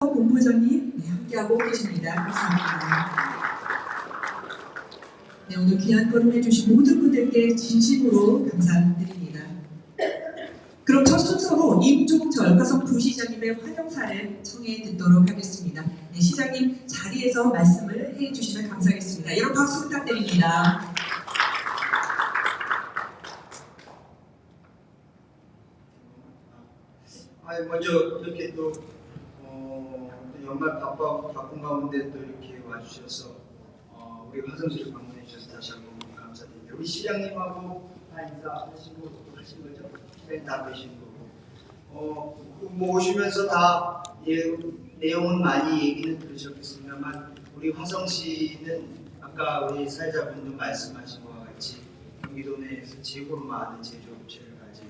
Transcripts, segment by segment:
본부장님 함께하고 계십니다. 감사합니다. 네, 오늘 귀한 걸음 해주신 모든 분들께 진심으로 감사드립니다. 그럼 첫 순서로 임종철 화성 부시장님의 환영사를 청해 듣도록 하겠습니다. 네, 시장님 자리에서 말씀을 해주시면 감사하겠습니다. 여러분 박수 부탁드립니다. 먼저 이렇게 또 연말 바쁜 가운데 또 이렇게 와주셔서 우리 화성시를 방문해 주셔서 다시 한번 감사드립니다. 우리 시장님하고 다 인사하신 거 하신 거죠? 시장님 다 뵈신 거고 뭐 오시면서 다 내용은 많이 얘기는 들으셨겠습니다만 우리 화성시는 아까 우리 사회자분도 말씀하신 것과 같이 경기도 내에서 최고로 많은 제조업체를 가진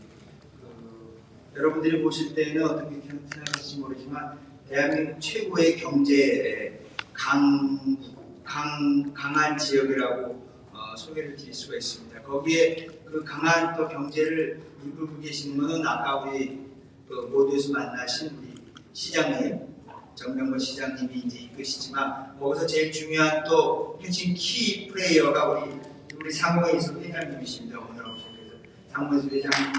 여러분들이 보실 때는 어떻게 생각하실지 모르지만 대한민국 최고의 경제 강한 지역이라고 소개를 드릴 수가 있습니다. 거기에 그 강한 또 경제를 이끌고 계시는 분은 아까 우리 모두에서 만나신 우리 시장님, 정명걸 시장님이 이제 이끄시지만 거기서 제일 중요한 또 핵심 키 플레이어가 우리 상호에서 회장님이십니다. 오늘 오셔서 상호에서 회장님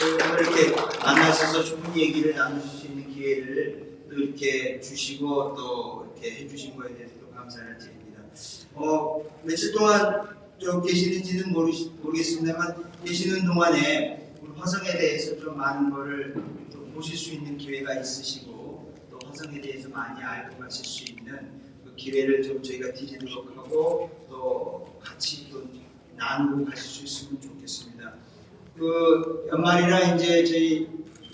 오늘 이렇게 만나셔서 좋은 얘기를 나누실 수 있는 기회를 또 이렇게 주시고 또 이렇게 해주신 거에 대해서도 감사를 드립니다. 며칠 동안 계시는지는 모르겠습니다만 계시는 동안에 우리 화성에 대해서 좀 많은 거를 좀 보실 수 있는 기회가 있으시고 또 화성에 대해서 많이 알고 가실 수 있는 그 기회를 좀 저희가 드리도록 하고 또 같이 또 나누고 가실 수 있으면 좋겠습니다. 그 연말이라 이제 저희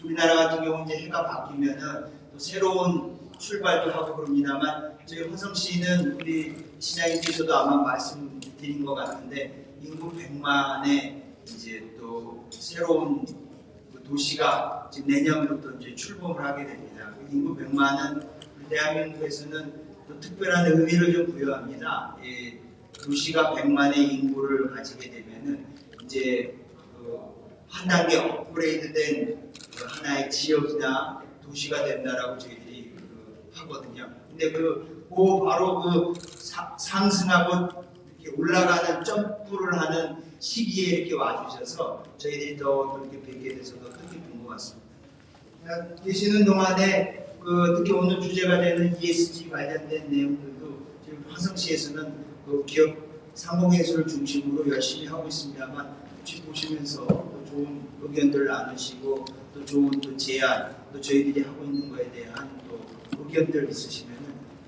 우리나라 같은 경우 이제 해가 바뀌면은 또 새로운 출발도 하고 그럽니다만 저희 화성시는 우리 시장님께서도 아마 말씀드린 것 같은데 인구 100만의 이제 또 새로운 도시가 지금 내년부터 이제 출범을 하게 됩니다. 인구 100만은 대한민국에서는 또 특별한 의미를 좀 부여합니다. 도시가 100만의 인구를 가지게 되면은 이제 한 단계 업그레이드된 하나의 지역이나 도시가 된다라고 저희들이 하거든요. 근데 바로 상승하고 이렇게 올라가는 점프를 하는 시기에 이렇게 와주셔서 저희들이 더 이렇게 뵙게 돼서 더 뜻깊은 것 같습니다. 계시는 동안에 특히 오늘 주제가 되는 ESG 관련된 내용들도 지금 화성시에서는 기업 상공회수를 중심으로 열심히 하고 있습니다만 혹시 보시면서 또 좋은 의견들 나누시고 또 좋은 또 제안 또 저희들이 하고 있는 거에 대한 또 의견들 있으시면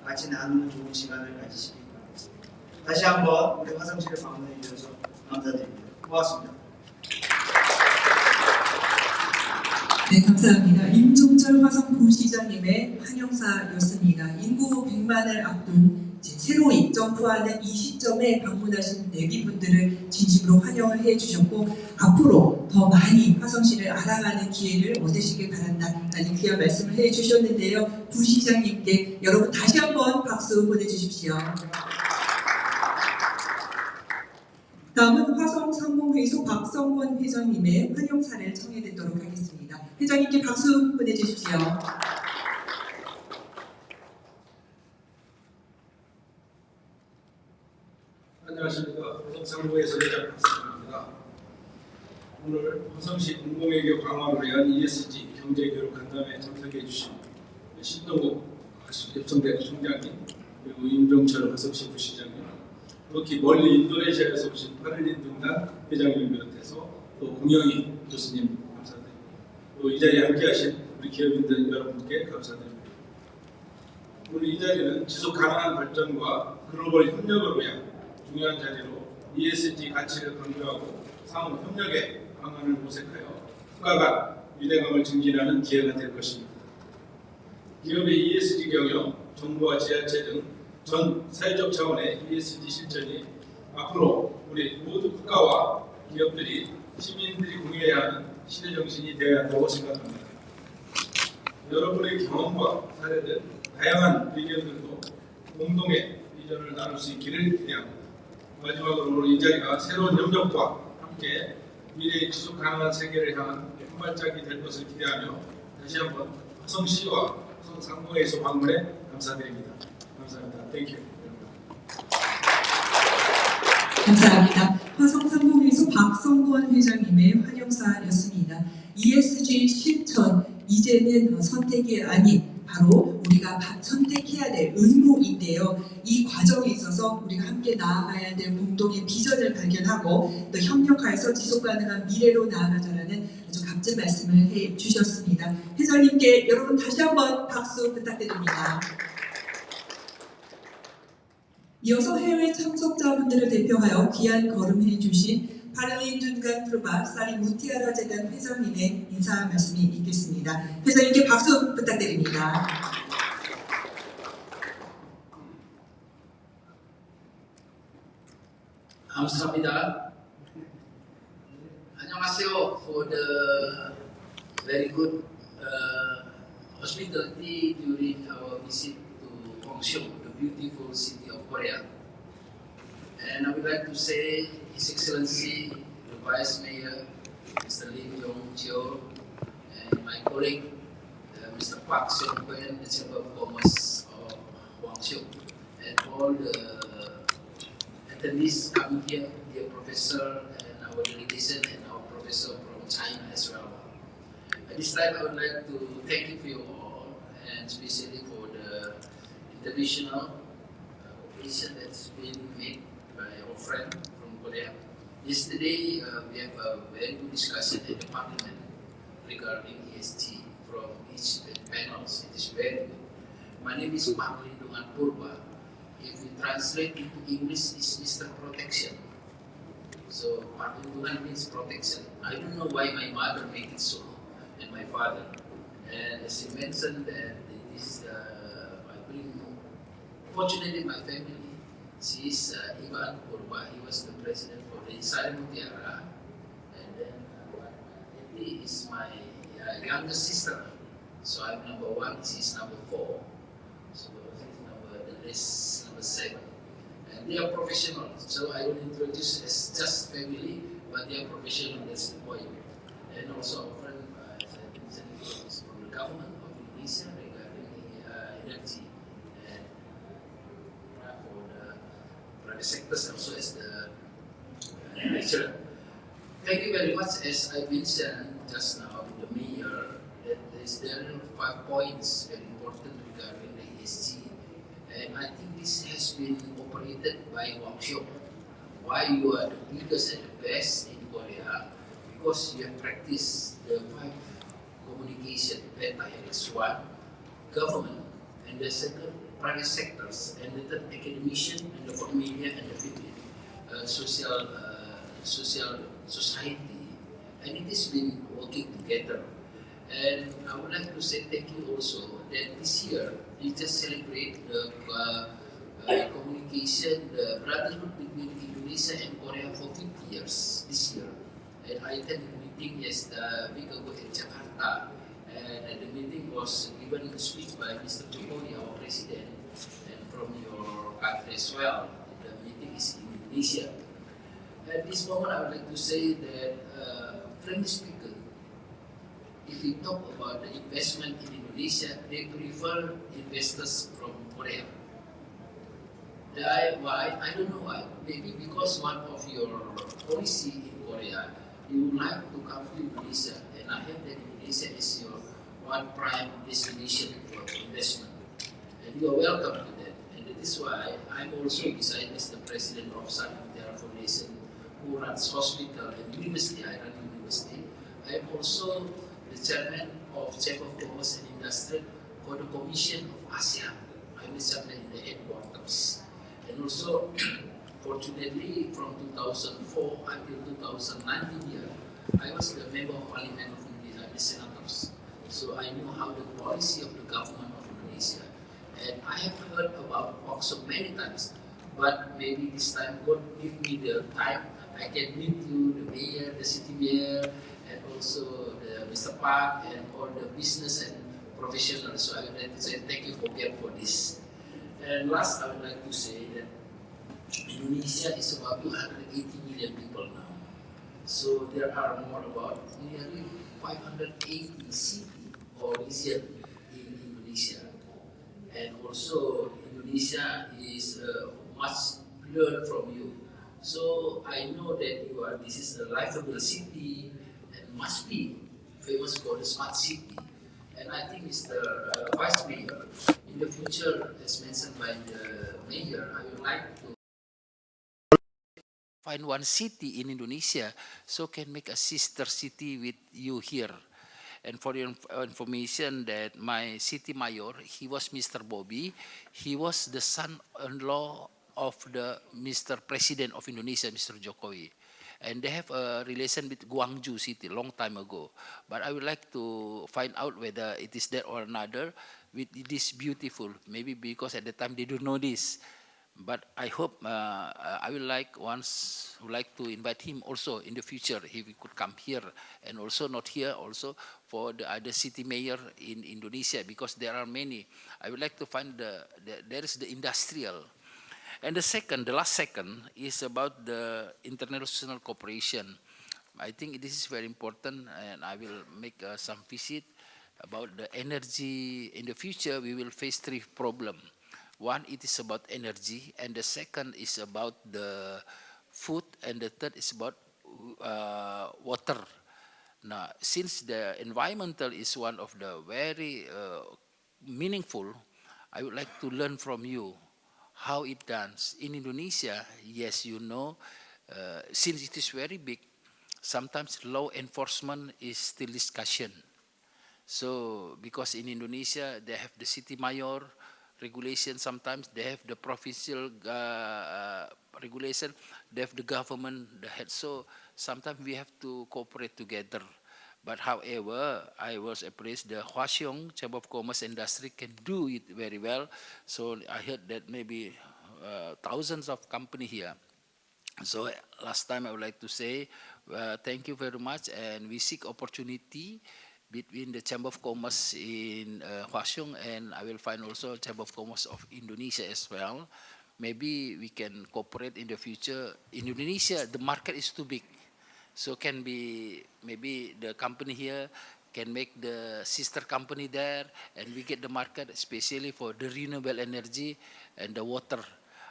같이 나누는 좋은 시간을 가지시기 바라겠습니다. 다시 한번 우리 화성시를 방문해 주셔서 감사드립니다. 고맙습니다. 네, 감사합니다. 임종철 화성 부시장님의 환영사였습니다. 인구 100만을 앞둔 새로이 점프하는 이 시점에 방문하신 내비분들을 진심으로 환영을 해주셨고 앞으로 더 많이 화성시를 알아가는 기회를 얻으시길 바란다라는 귀한 말씀을 해주셨는데요. 부시장님께 여러분 다시 한번 박수 보내주십시오. 다음은 화성상공회의소 박성권 회장님의 환영사를 청해 듣도록 하겠습니다. 회장님께 박수 보내주십시오. 안녕하십니까. 화성상공회의소 회장 박성권입니다. 오늘 화성시 공공외교 강화를 위한 ESG 경제교육 간담회에 참석해 주신 신동국 엽성대학 총장님 그리고 임종철 화성시 부시장님 그렇게 멀리 인도네시아에서 오신 파를린 등단 회장님을 비롯해서 또 공영희 교수님 감사드립니다. 또 이 자리에 함께하신 우리 기업인들 여러분께 감사드립니다. 오늘 이 자리는 지속 가능한 발전과 글로벌 협력을 위한 중요한 자리로 ESG 가치를 강조하고 상호 협력의 방안을 모색하여 국가 간 유대감을 증진하는 기회가 될 것입니다. 기업의 ESG 경영, 정부와 지자체 등 전 사회적 차원의 ESG 실천이 앞으로 우리 모두 국가와 기업들이 시민들이 공유해야 하는 시대 정신이 되어야 한다고 생각합니다. 여러분의 경험과 사례들, 다양한 의견들도 공동의 비전을 나눌 수 있기를 기대합니다. 마지막으로 오늘 이 자리가 새로운 협력과 함께 미래의 지속 가능한 세계를 향한 한 발짝이 될 것을 기대하며 다시 한번 화성시와 화성 상공회의소 방문에 감사드립니다. 감사합니다. 땡큐. 감사합니다. 화성상공회의소 박성권 회장님의 환영사였습니다. ESG 실천, 이제는 선택이 아닌 바로 우리가 선택해야 될 의무인데요. 이 과정에 있어서 우리가 함께 나아가야 될 공동의 비전을 발견하고 또 협력하여서 지속가능한 미래로 나아가자라는 아주 값진 말씀을 해주셨습니다. 회장님께 여러분 다시 한번 박수 부탁드립니다. 이어서 해외 참석자분들을 대표하여 귀한 걸음해 주신 파를린 둔간 프로바 사리 무티아라 재단 회장님의 인사 말씀이 있겠습니다. 회장님께 박수 부탁드립니다. 감사합니다. 안녕하세요. For the very good hospitality during our visit to Hongseong, the beautiful city of Korea. And I would like to say, His Excellency, the Vice Mayor, Mr. Lim Yong-cheo, and my colleague, Mr. Park Seung-huen, the Chamber of Commerce of Hongseong, and all the attendees coming here, dear Professor, and our delegation, and our Professor from China as well. At this time, I would like to thank you for you all, and especially for the international cooperation that's been made by our friend from Korea. Yesterday, we have a very good discussion at the Parliament regarding ESG from each panels. It is very good. My name is Pak Lindungan Purba. If we translate into English, it's Mr. Protection. So Perlindungan means protection. I don't know why my mother made it so, and my father. And as he mentioned that this I bring, fortunately my family, she is Ivan Purba. He was the president for the Sari Mutiara, and then Eti is my younger sister. So I'm number 1, she's number 4. So is number 7, and they are professional. So I will introduce as just family, but they are professional. That's the point. And also our friend from the government of Indonesia regarding energy and for the private sectors also as the lecturer. Thank you very much. As I mentioned just now, the mayor, that there are 5 points very important regarding the ESG. And I think this has been operated by Hongseong. Why you are the biggest and the best in Korea? Because you have practiced the 5 communication, Penta-Helix 1, government, and the second, private sectors, and the third, academician, and the fourth, media, and the fifth, social society. And it has been working together. And I would like to say thank you also that this year we just celebrate the communication, the brotherhood between Indonesia and Korea for 50 years this year. And I attended the meeting a week ago in Jakarta, and the meeting was given a speech by Mr. Jokowi, our president, and from your country as well. The meeting is in Indonesia. At this moment, I would like to say that, frankly speaking, if we talk about the investment in Indonesia, they prefer investors from Korea. Why? I don't know why. Maybe because one of your policy in Korea, you would like to come to Indonesia, and I have that Indonesia is your one prime destination for investment, and you are welcome to that. And that is why I'm also, besides as the president of Sari Mutiara Foundation, who runs hospital and university, I run university. I am also the chairman of Chamber of Commerce and Industry for the Commission of ASEAN. I'm the chairman in the headquarters. And also, fortunately, from 2004 until 2019 year, I was the member of Parliament of Indonesia, the senators. So I know how the policy of the government of Indonesia. And I have heard about Hongseong many times, but maybe this time God give me the time. I can meet you, the mayor, the city mayor, and also Mr. Park, and all the business and professionals. So I would like to say thank you again for this. And last, I would like to say that Indonesia is about 280 million people now. So there are more about nearly 580 cities or regions in Indonesia. and also Indonesia is much learn from you. So I know that this is a livable city and must be famous for the smart city. And I think Mr. Vice Mayor, in the future, as mentioned by the mayor, I would like to find one city in Indonesia so can make a sister city with you here. And for your information that my city mayor, he was Mr. Bobby. He was the son-in-law of the Mr. President of Indonesia, Mr. Jokowi. And they have a relation with Gwangju city long time ago. But I would like to find out whether it is that or another. It is beautiful. Maybe because at the time they don't know this. But I hope I would like to invite him also in the future if he could come here, and also not here also for the other city mayor in Indonesia, because there are many. I would like to find there is the industrial. And the last second is about the international cooperation. I think this is very important, and I will make some visit about the energy. In the future, we will face three problems. One, it is about energy, and the second is about the food, and the third is about water. Now, since the environmental is one of the very meaningful, I would like to learn from you how it done. In Indonesia, yes, you know, since it is very big, sometimes law enforcement is still discussion. So, because in Indonesia, they have the city mayor regulation, sometimes they have the provincial regulation, they have the government, the head. So sometimes we have to cooperate together. But however, I was appraised the Hwaseong Chamber of Commerce Industry can do it very well. So I heard that maybe thousands of company here. So last time I would like to say thank you very much, and we seek opportunity between the Chamber of Commerce in Hwaseong, and I will find also Chamber of Commerce of Indonesia as well. Maybe we can cooperate in the future. In Indonesia, the market is too big. So can be, maybe the company here can make the sister company there, and we get the market, especially for the renewable energy and the water.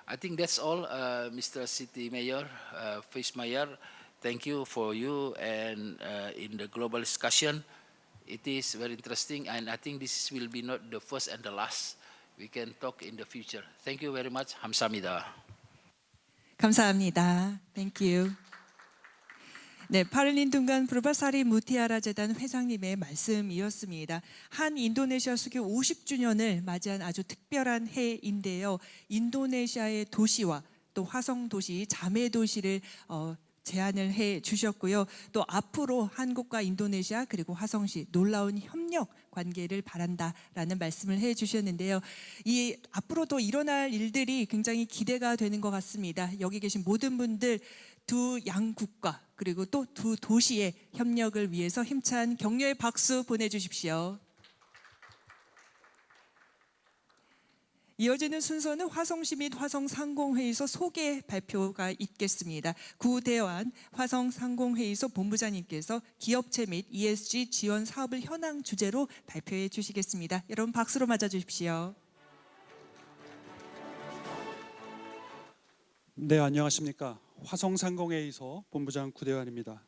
I think that's all, Mr. City Mayor, Vice Mayor. Thank you for you, and in the global discussion, it is very interesting, and I think this will be not the first and the last. We can talk in the future. Thank you very much. 감사합니다. 감사합니다. Thank you. 네, 파를린둥간 프루바사리 무티아라 재단 회장님의 말씀이었습니다. 한 인도네시아 수교 50주년을 맞이한 아주 특별한 해인데요. 인도네시아의 도시와 또 화성 도시, 자매 도시를 제안을 해 주셨고요. 또 앞으로 한국과 인도네시아 그리고 화성시 놀라운 협력 관계를 바란다라는 말씀을 해 주셨는데요. 이 앞으로도 일어날 일들이 굉장히 기대가 되는 것 같습니다. 여기 계신 모든 분들 두 양국가 그리고 또 두 도시의 협력을 위해서 힘찬 격려의 박수 보내주십시오. 이어지는 순서는 화성시 및 화성상공회의소 소개 발표가 있겠습니다. 구대환 화성상공회의소 본부장님께서 기업체 및 ESG 지원 사업을 현황 주제로 발표해 주시겠습니다. 여러분 박수로 맞아주십시오. 네, 안녕하십니까. 화성상공회의소 본부장 구대환입니다.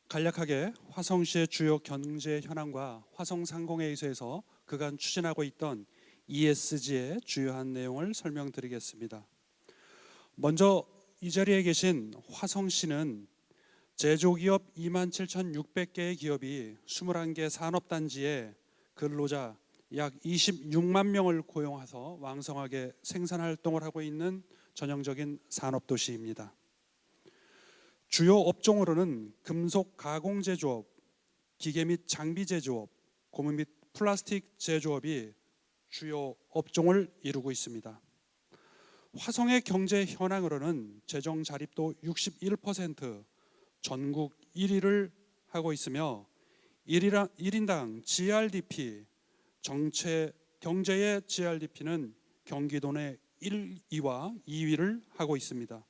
간략하게 화성시의 주요 경제 현황과 화성상공회의소에서 그간 추진하고 있던 ESG의 주요한 내용을 설명드리겠습니다. 먼저 이 자리에 계신 화성시는 제조기업 27,600개의 기업이 21개 산업단지에 근로자 약 26만 명을 고용해서 왕성하게 생산활동을 하고 있는 전형적인 산업도시입니다. 주요 업종으로는 금속 가공 제조업, 기계 및 장비 제조업, 고무 및 플라스틱 제조업이 주요 업종을 이루고 있습니다. 화성의 경제 현황으로는 재정 자립도 61%, 전국 1위를 하고 있으며 1인당 GRDP, 경제의 GRDP는 경기도 내 1위와 2위를 하고 있습니다.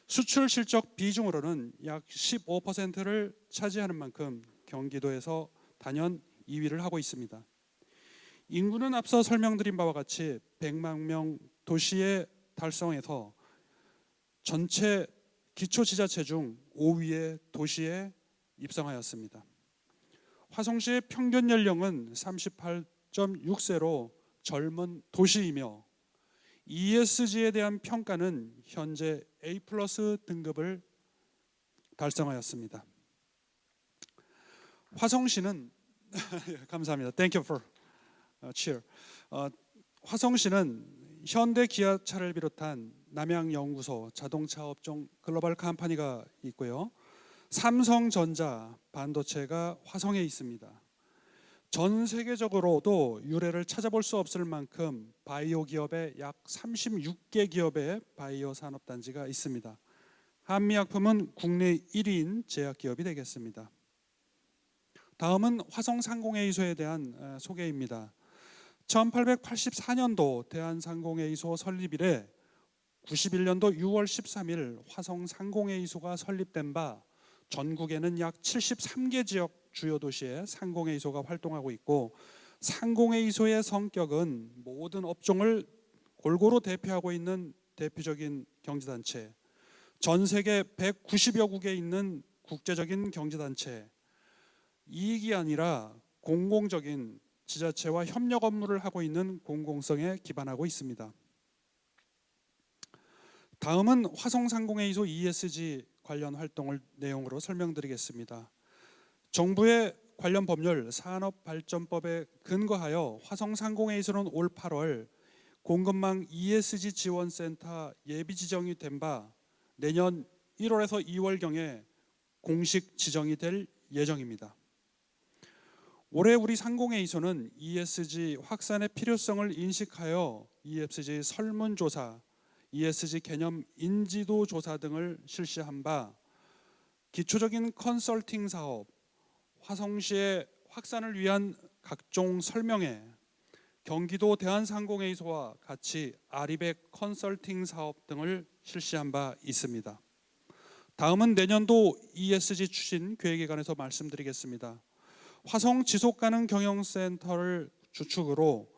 수출 실적 비중으로는 약 15%를 차지하는 만큼 경기도에서 단연 2위를 하고 있습니다. 인구는 앞서 설명드린 바와 같이 100만 명 도시의 달성에서 전체 기초지자체 중 5위의 도시에 입성하였습니다. 화성시의 평균 연령은 38.6세로 젊은 도시이며 ESG에 대한 평가는 현재 A+ 등급을 달성하였습니다. 화성시는 감사합니다. Thank you for cheer. 화성시는 현대 기아차를 비롯한 남양연구소, 자동차 업종 글로벌 컴퍼니가 있고요. 삼성전자 반도체가 화성에 있습니다. 전 세계적으로도 유례를 찾아볼 수 없을 만큼 바이오 기업의 약 36개 기업의 바이오 산업단지가 있습니다. 한미약품은 국내 1위인 제약기업이 되겠습니다. 다음은 화성상공회의소에 대한 소개입니다. 1884년도 대한상공회의소 설립 이래 91년도 6월 13일 화성상공회의소가 설립된 바 전국에는 약 73개 지역 주요 도시에 상공회의소가 활동하고 있고, 상공회의소의 성격은 모든 업종을 골고루 대표하고 있는 대표적인 경제단체, 전 세계 190여 국에 있는 국제적인 경제단체, 이익이 아니라 공공적인 지자체와 협력 업무를 하고 있는 공공성에 기반하고 있습니다. 다음은 화성상공회의소 ESG 관련 활동을 내용으로 설명드리겠습니다. 정부의 관련 법률 산업발전법에 근거하여 화성상공회의소는 올 8월 공급망 ESG 지원센터 예비 지정이 된 바 내년 1월에서 2월경에 공식 지정이 될 예정입니다. 올해 우리 상공회의소는 ESG 확산의 필요성을 인식하여 ESG 설문조사, ESG 개념 인지도 조사 등을 실시한 바 기초적인 컨설팅 사업, 화성시의 확산을 위한 각종 설명회, 경기도 대한상공회의소와 같이 아리백 컨설팅 사업 등을 실시한 바 있습니다. 다음은 내년도 ESG 추진 계획에 관해서 말씀드리겠습니다. 화성 지속가능 경영센터를 주축으로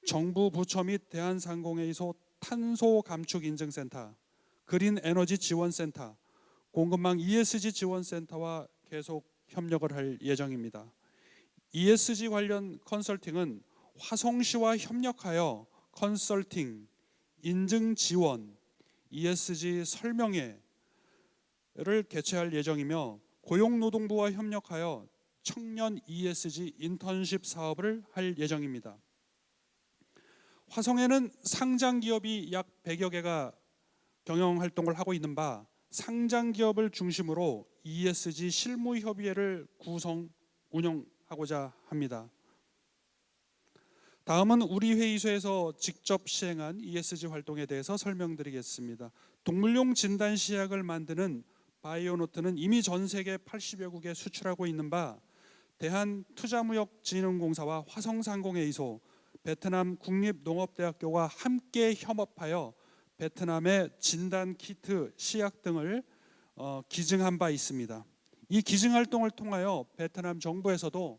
정부 부처 및 대한상공회의소 탄소 감축 인증센터, 그린 에너지 지원센터, 공급망 ESG 지원센터와 계속 협력을 할 예정입니다. ESG 관련 컨설팅은 화성시와 협력하여 컨설팅, 인증 지원, ESG 설명회를 개최할 예정이며 고용노동부와 협력하여 청년 ESG 인턴십 사업을 할 예정입니다. 화성에는 상장 기업이 약 100여 개가 경영 활동을 하고 있는 바 상장 기업을 중심으로 ESG 실무 협의회를 구성 운영하고자 합니다. 다음은 우리 회의소에서 직접 시행한 ESG 활동에 대해서 설명드리겠습니다. 동물용 진단 시약을 만드는 바이오노트는 이미 전 세계 80여 국에 수출하고 있는 바 대한투자무역진흥공사와 화성상공회의소, 베트남 국립농업대학교가 함께 협업하여 베트남의 진단 키트, 시약 등을 기증한 바 있습니다. 이 기증 활동을 통하여 베트남 정부에서도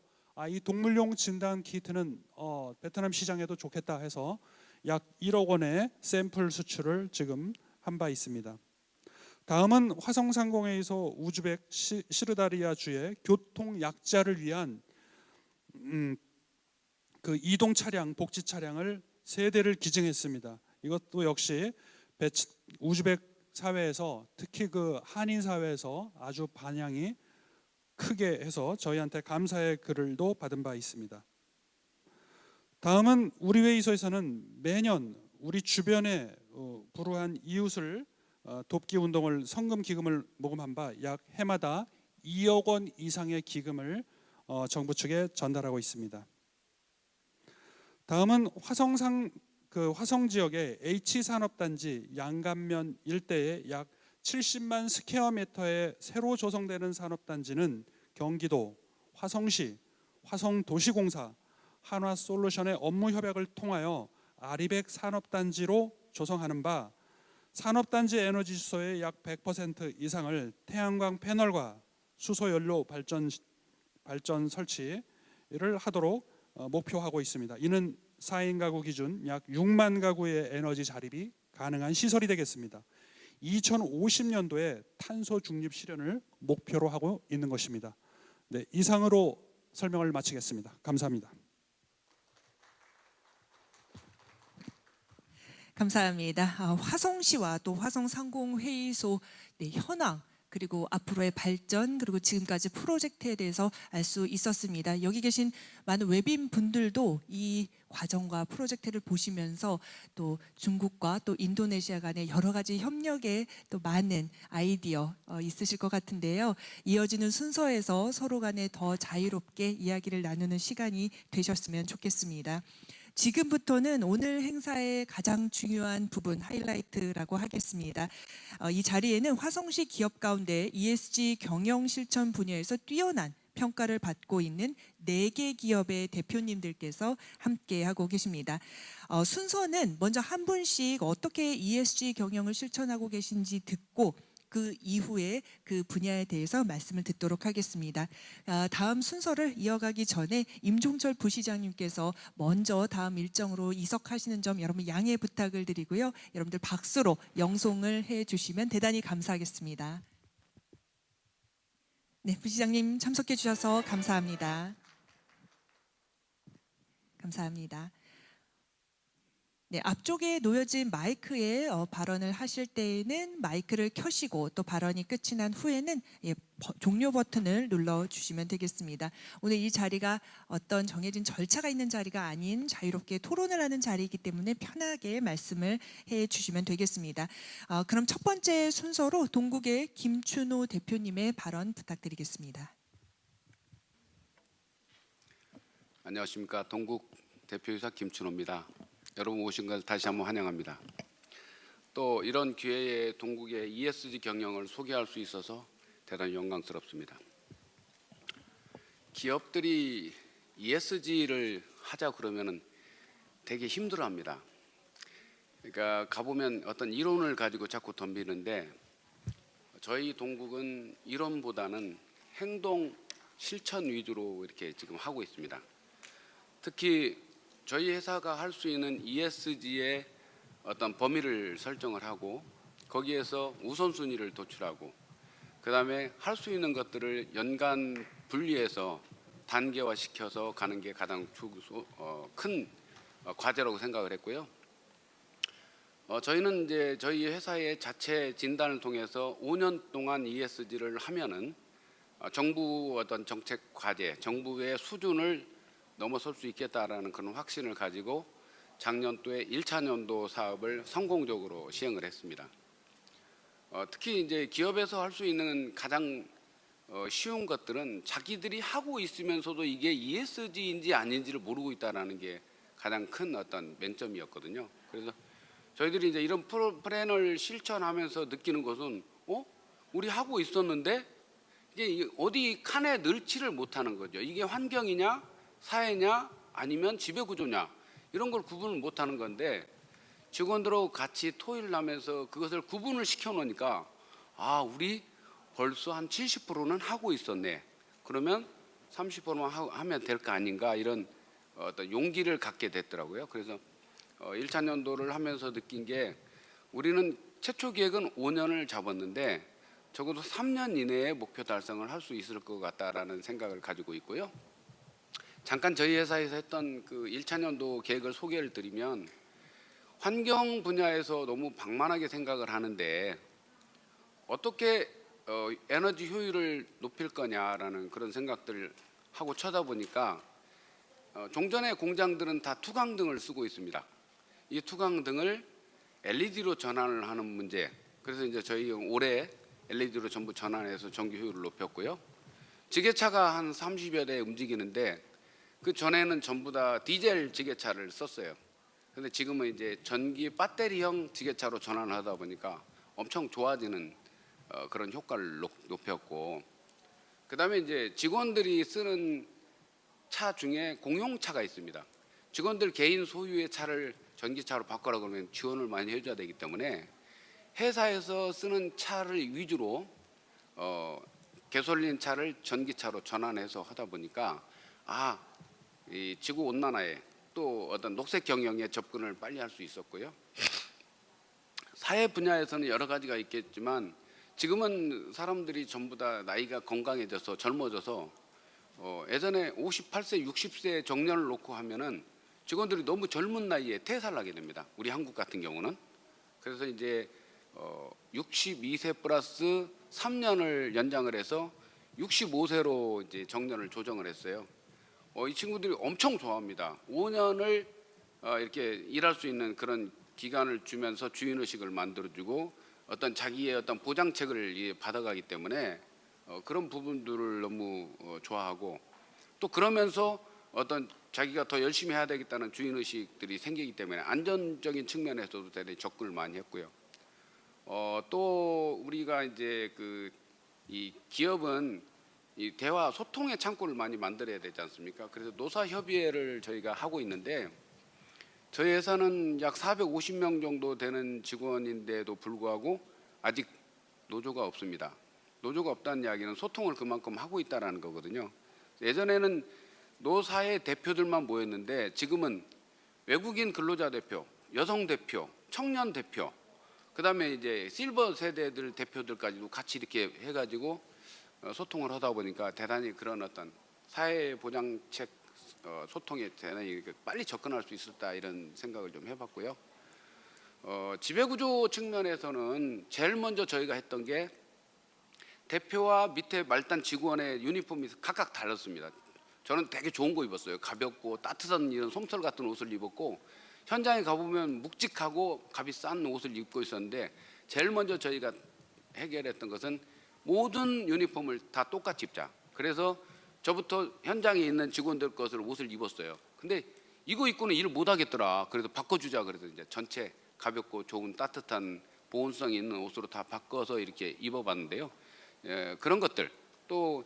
이 동물용 진단 키트는 베트남 시장에도 좋겠다 해서 약 1억 원의 샘플 수출을 지금 한 바 있습니다. 다음은 화성상공회의소 우즈벡 시르다리아주의 교통 약자를 위한 그 이동 차량, 복지 차량을 3대를 기증했습니다. 이것도 역시 우즈벡 사회에서, 특히 그 한인 사회에서 아주 반향이 크게 해서 저희한테 감사의 글을도 받은 바 있습니다. 다음은 우리 회의소에서는 매년 우리 주변에 불우한 이웃을 돕기 운동을 성금 기금을 모금한 바 약 해마다 2억 원 이상의 기금을 정부 측에 전달하고 있습니다. 다음은 화성 지역의 H산업단지 양감면 일대에 약 70만 스퀘어미터의 새로 조성되는 산업단지는 경기도, 화성시, 화성도시공사, 한화솔루션의 업무 협약을 통하여 아리백 산업단지로 조성하는 바 산업단지 에너지 수소의 약 100% 이상을 태양광 패널과 수소연료 발전 설치를 하도록 목표하고 있습니다. 이는 4인 가구 기준 약 6만 가구의 에너지 자립이 가능한 시설이 되겠습니다. 2050년도에 탄소 중립 실현을 목표로 하고 있는 것입니다. 네, 이상으로 설명을 마치겠습니다. 감사합니다. 감사합니다. 화성시와 또 화성상공회의소 현황 그리고 앞으로의 발전 그리고 지금까지 프로젝트에 대해서 알 수 있었습니다. 여기 계신 많은 외빈 분들도 이 과정과 프로젝트를 보시면서 또 중국과 또 인도네시아 간의 여러 가지 협력에 또 많은 아이디어 있으실 것 같은데요. 이어지는 순서에서 서로 간에 더 자유롭게 이야기를 나누는 시간이 되셨으면 좋겠습니다. 지금부터는 오늘 행사의 가장 중요한 부분 하이라이트라고 하겠습니다. 이 자리에는 화성시 기업 가운데 ESG 경영 실천 분야에서 뛰어난 평가를 받고 있는 4개 기업의 대표님들께서 함께하고 계십니다. 순서는 먼저 한 분씩 어떻게 ESG 경영을 실천하고 계신지 듣고 그 이후에 그 분야에 대해서 말씀을 듣도록 하겠습니다. 다음 순서를 이어가기 전에 임종철 부시장님께서 먼저 다음 일정으로 이석하시는 점 여러분 양해 부탁을 드리고요. 여러분들 박수로 영송을 해주시면 대단히 감사하겠습니다. 네, 부시장님 참석해 주셔서 감사합니다. 감사합니다. 네, 앞쪽에 놓여진 마이크에 발언을 하실 때에는 마이크를 켜시고 또 발언이 끝이 난 후에는 종료 버튼을 눌러주시면 되겠습니다. 오늘 이 자리가 어떤 정해진 절차가 있는 자리가 아닌 자유롭게 토론을 하는 자리이기 때문에 편하게 말씀을 해주시면 되겠습니다. 그럼 첫 번째 순서로 동국의 김춘호 대표님의 발언 부탁드리겠습니다. 안녕하십니까. 동국 대표이사 김춘호입니다. 여러분 오신 걸 다시 한번 환영합니다. 또 이런 기회에 동국의 ESG 경영을 소개할 수 있어서 대단히 영광스럽습니다. 기업들이 ESG를 하자 그러면은 되게 힘들어합니다. 그러니까 가보면 어떤 이론을 가지고 자꾸 덤비는데 저희 동국은 이론보다는 행동 실천 위주로 이렇게 지금 하고 있습니다. 특히 저희 회사가 할 수 있는 ESG의 어떤 범위를 설정을 하고 거기에서 우선순위를 도출하고 그다음에 할 수 있는 것들을 연간 분리해서 단계화시켜서 가는 게 가장 큰 과제라고 생각을 했고요. 저희는 이제 저희 회사의 자체 진단을 통해서 5년 동안 ESG를 하면은 정부 어떤 정책 과제, 정부의 수준을 넘어설 수 있겠다라는 그런 확신을 가지고 작년도에 1차 년도 사업을 성공적으로 시행을 했습니다. 특히 이제 기업에서 할 수 있는 가장 쉬운 것들은 자기들이 하고 있으면서도 이게 ESG인지 아닌지를 모르고 있다라는 게 가장 큰 어떤 맹점이었거든요. 그래서 저희들이 이제 이런 플랜을 실천하면서 느끼는 것은 우리 하고 있었는데 이게 어디 칸에 넣지를 못하는 거죠. 이게 환경이냐 사회냐 아니면 지배구조냐 이런 걸 구분을 못하는 건데 직원들하고 같이 토의를 하면서 그것을 구분을 시켜놓으니까 우리 벌써 한 70%는 하고 있었네. 그러면 30%만 하면 될 거 아닌가 이런 어떤 용기를 갖게 됐더라고요. 그래서 1차 년도를 하면서 느낀 게 우리는 최초 계획은 5년을 잡았는데 적어도 3년 이내에 목표 달성을 할 수 있을 것 같다라는 생각을 가지고 있고요. 잠깐 저희 회사에서 했던 그 1차 년도 계획을 소개를 드리면 환경 분야에서 너무 방만하게 생각을 하는데 어떻게 에너지 효율을 높일 거냐라는 그런 생각들을 하고 쳐다보니까 종전의 공장들은 다 투광등을 쓰고 있습니다. 이 투광등을 LED로 전환을 하는 문제. 그래서 이제 저희 올해 LED로 전부 전환해서 전기 효율을 높였고요. 지게차가 한 30여 대 움직이는데 그 전에는 전부 다 디젤 지게차를 썼어요. 근데 지금은 이제 전기 배터리형 지게차로 전환을 하다 보니까 엄청 좋아지는 그런 효과를 높였고, 그다음에 이제 직원들이 쓰는 차 중에 공용차가 있습니다. 직원들 개인 소유의 차를 전기차로 바꾸라 그러면 지원을 많이 해줘야 되기 때문에 회사에서 쓰는 차를 위주로 가솔린 차를 전기차로 전환해서 하다 보니까 이 지구 온난화에 또 어떤 녹색 경영에 접근을 빨리 할 수 있었고요. 사회 분야에서는 여러 가지가 있겠지만 지금은 사람들이 전부 다 나이가 건강해져서 젊어져서 예전에 58세, 60세 정년을 놓고 하면은 직원들이 너무 젊은 나이에 퇴사를 하게 됩니다. 우리 한국 같은 경우는. 그래서 이제 62세 플러스 3년을 연장을 해서 65세로 이제 정년을 조정을 했어요. 이 친구들이 엄청 좋아합니다. 5년을 이렇게 일할 수 있는 그런 기간을 주면서 주인의식을 만들어주고 어떤 자기의 어떤 보장책을 받아가기 때문에 그런 부분들을 너무 좋아하고 또 그러면서 어떤 자기가 더 열심히 해야 되겠다는 주인의식들이 생기기 때문에 안전적인 측면에서도 대단히 접근을 많이 했고요. 또 우리가 이제 이 기업은 이 대화 소통의 창구를 많이 만들어야 되지 않습니까? 그래서 노사협의회를 저희가 하고 있는데 저희 회사는 약 450명 정도 되는 직원인데도 불구하고 아직 노조가 없습니다. 노조가 없다는 이야기는 소통을 그만큼 하고 있다는 거거든요. 예전에는 노사의 대표들만 모였는데 지금은 외국인 근로자 대표, 여성 대표, 청년 대표, 그다음에 이제 실버 세대들 대표들까지도 같이 이렇게 해가지고 소통을 하다 보니까 대단히 그런 어떤 사회 보장책 소통에 대단히 빨리 접근할 수 있었다 이런 생각을 좀 해봤고요. 지배구조 측면에서는 제일 먼저 저희가 했던 게 대표와 밑에 말단 직원의 유니폼이 각각 달랐습니다. 저는 되게 좋은 거 입었어요. 가볍고 따뜻한 이런 솜털 같은 옷을 입었고 현장에 가보면 묵직하고 값이 싼 옷을 입고 있었는데 제일 먼저 저희가 해결했던 것은 모든 유니폼을 다 똑같이 입자. 그래서 저부터 현장에 있는 직원들 것을 옷을 입었어요. 근데 이거 입고는 일을 못 하겠더라. 그래서 바꿔주자. 그래서 이제 전체 가볍고 좋은 따뜻한 보온성이 있는 옷으로 다 바꿔서 이렇게 입어봤는데요. 그런 것들 또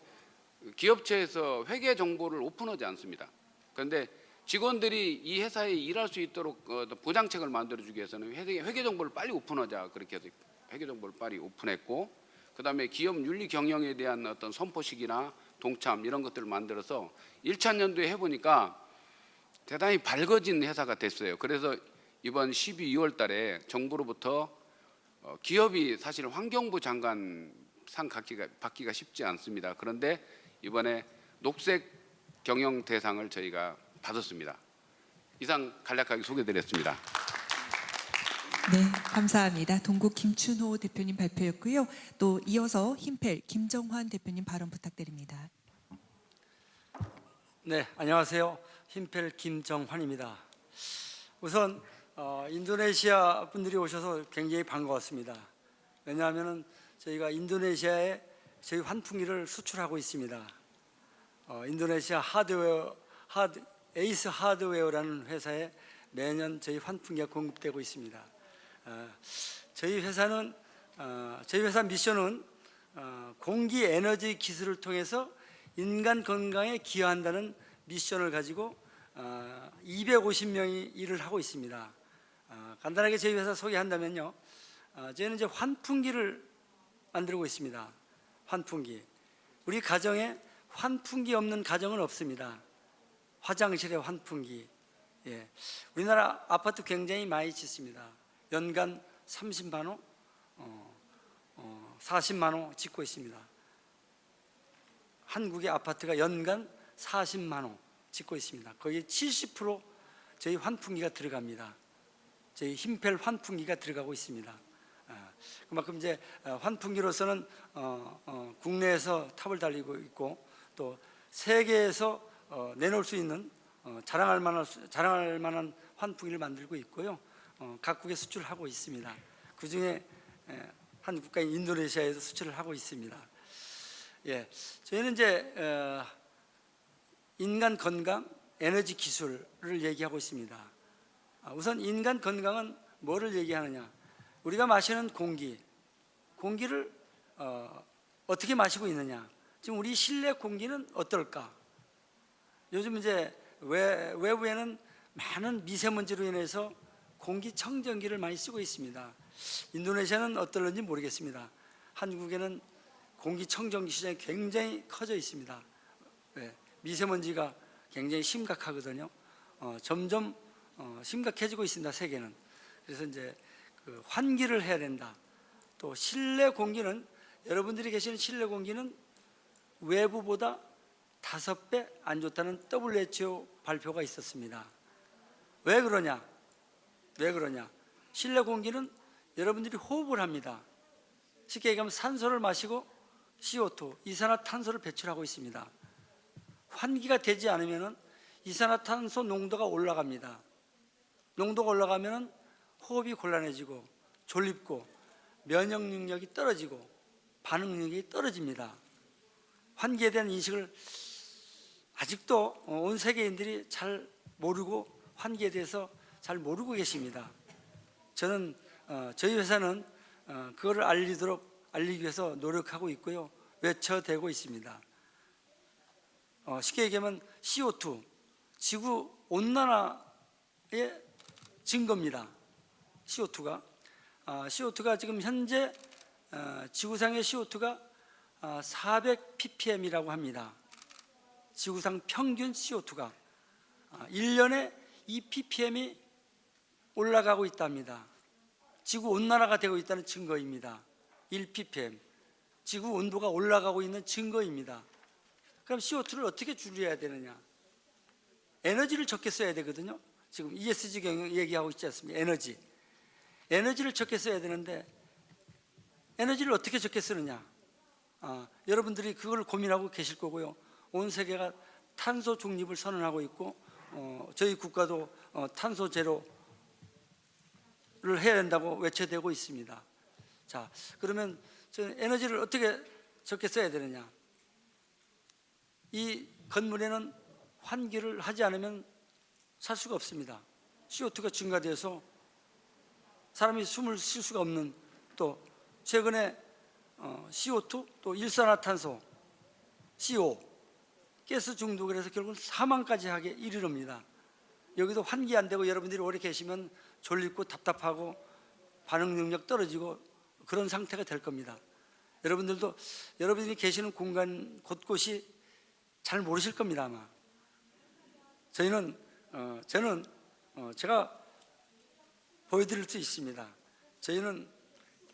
기업체에서 회계 정보를 오픈하지 않습니다. 그런데 직원들이 이 회사에 일할 수 있도록 보장책을 만들어주기 위해서는 회계 정보를 빨리 오픈하자. 그렇게 해서 회계 정보를 빨리 오픈했고 그다음에 기업 윤리 경영에 대한 어떤 선포식이나 동참 이런 것들을 만들어서 1차 연도에 해보니까 대단히 밝아진 회사가 됐어요. 그래서 이번 12월 달에 정부로부터 기업이 사실 환경부 장관 상 받기가 쉽지 않습니다. 그런데 이번에 녹색 경영 대상을 저희가 받았습니다. 이상 간략하게 소개드렸습니다. 네, 감사합니다. 동국 김춘호 대표님 발표였고요. 또 이어서 힘펠 김정환 대표님 발언 부탁드립니다. 네, 안녕하세요. 힘펠 김정환입니다. 우선 인도네시아 분들이 오셔서 굉장히 반가웠습니다. 왜냐하면 저희가 인도네시아에 저희 환풍기를 수출하고 있습니다. 인도네시아 에이스 하드웨어라는 회사에 매년 저희 환풍기가 공급되고 있습니다. 저희 회사 미션은 공기 에너지 기술을 통해서 인간 건강에 기여한다는 미션을 가지고 250명이 일을 하고 있습니다. 간단하게 저희 회사 소개한다면요, 저희는 이제 환풍기를 만들고 있습니다. 환풍기. 우리 가정에 환풍기 없는 가정은 없습니다. 화장실에 환풍기. 예. 우리나라 아파트 굉장히 많이 짓습니다. 연간 30만 호, 40만 호 짓고 있습니다. 한국의 아파트가 연간 40만 호 짓고 있습니다. 거의 70% 저희 환풍기가 들어갑니다. 저희 힘펠 환풍기가 들어가고 있습니다. 그만큼 이제 환풍기로서는 국내에서 탑을 달리고 있고 또 세계에서 내놓을 수 있는 자랑할 만한 환풍기를 만들고 있고요. 각국에 수출하고 있습니다. 그 중에 한 국가인 인도네시아에도 수출을 하고 있습니다. 예, 저희는 이제 인간 건강, 에너지 기술을 얘기하고 있습니다. 우선 인간 건강은 뭐를 얘기하느냐? 우리가 마시는 공기를 어떻게 마시고 있느냐? 지금 우리 실내 공기는 어떨까? 요즘 이제 외부에는 많은 미세먼지로 인해서 공기청정기를 많이 쓰고 있습니다. 인도네시아는 어떨는지 모르겠습니다. 한국에는 공기청정기 시장이 굉장히 커져 있습니다. 미세먼지가 굉장히 심각하거든요. 점점 심각해지고 있습니다. 세계는. 그래서 이제 그 환기를 해야 된다. 또 실내 공기는, 여러분들이 계시는 실내 공기는 외부보다 5배 안 좋다는 WHO 발표가 있었습니다. 왜 그러냐? 실내 공기는 여러분들이 호흡을 합니다. 쉽게 얘기하면 산소를 마시고 CO2, 이산화탄소를 배출하고 있습니다. 환기가 되지 않으면 이산화탄소 농도가 올라갑니다. 농도가 올라가면 호흡이 곤란해지고 졸립고 면역 능력이 떨어지고 반응 능력이 떨어집니다. 환기에 대한 인식을 아직도 온 세계인들이 잘 모르고, 환기에 대해서 잘 모르고 계십니다. 저는 저희 회사는 그거를 알리기 위해서 노력하고 있고요, 외쳐대고 있습니다. 쉽게 얘기하면 CO2, 지구 온난화의 증거입니다. CO2가 지금 현재 지구상의 CO2가 400 ppm이라고 합니다. 지구상 평균 CO2가 1년에 2 ppm이 올라가고 있답니다. 지구 온난화가 되고 있다는 증거입니다. 1 ppm, 지구 온도가 올라가고 있는 증거입니다. 그럼 CO2를 어떻게 줄여야 되느냐? 에너지를 적게 써야 되거든요. 지금 ESG 경영 얘기하고 있지 않습니까? 에너지를 적게 써야 되는데, 에너지를 어떻게 적게 쓰느냐? 여러분들이 그걸 고민하고 계실 거고요. 온 세계가 탄소 중립을 선언하고 있고, 저희 국가도 탄소 제로를 해야 된다고 외쳐대고 있습니다. 자, 그러면 저는 에너지를 어떻게 적게 써야 되느냐? 이 건물에는 환기를 하지 않으면 살 수가 없습니다. CO2가 증가돼서 사람이 숨을 쉴 수가 없는, 또 최근에 CO2 또 일산화탄소, CO, 가스 중독을 해서 결국은 사망까지 하게 이르릅니다. 여기도 환기 안 되고 여러분들이 오래 계시면 졸립고 답답하고 반응 능력 떨어지고 그런 상태가 될 겁니다. 여러분들도 여러분들이 계시는 공간 곳곳이 잘 모르실 겁니다. 아마 저는 제가 보여드릴 수 있습니다. 저희는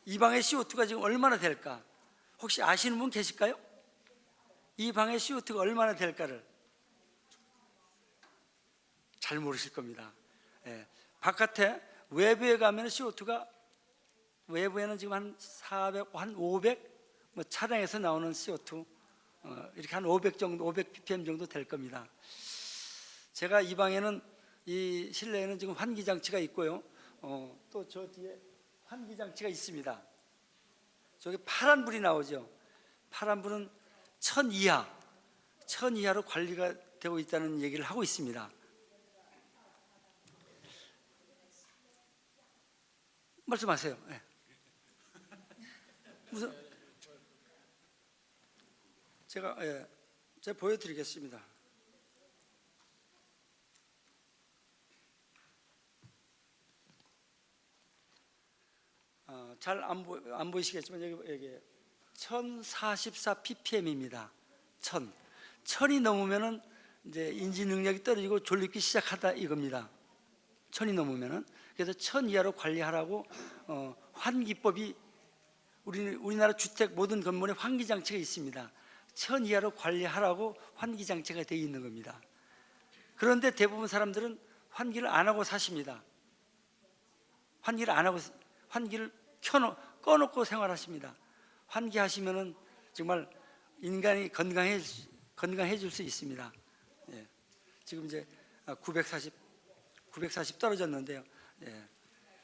이 방의 CO2가 지금 얼마나 될까? 혹시 아시는 분 계실까요? 이 방의 CO2가 얼마나 될까를 잘 모르실 겁니다. 바깥에 외부에 가면 CO2가, 외부에는 지금 한 400, 한 500, 뭐 차량에서 나오는 CO2 이렇게 한 500 정도, 500 ppm 정도 될 겁니다. 제가 이 방에는, 이 실내에는 지금 환기 장치가 있고요. 또 저 뒤에 환기 장치가 있습니다. 저기 파란 불이 나오죠. 파란 불은 1000 이하로 관리가 되고 있다는 얘기를 하고 있습니다. 말씀하세요. 네. 무슨 제가 보여드리겠습니다. 잘 안 보이시겠지만 여기 1044 ppm입니다. 1000이 넘으면은 이제 인지 능력이 떨어지고 졸립기 시작하다 이겁니다. 1000이 넘으면은. 그래서 1000 이하로 관리하라고 환기법이, 우리나라 주택 모든 건물에 환기 장치가 있습니다. 1000 이하로 관리하라고 환기 장치가 되어 있는 겁니다. 그런데 대부분 사람들은 환기를 안 하고 사십니다. 환기를 꺼놓고 생활하십니다. 환기하시면은 정말 인간이 건강해질 수 있습니다. 지금 이제 940 떨어졌는데요.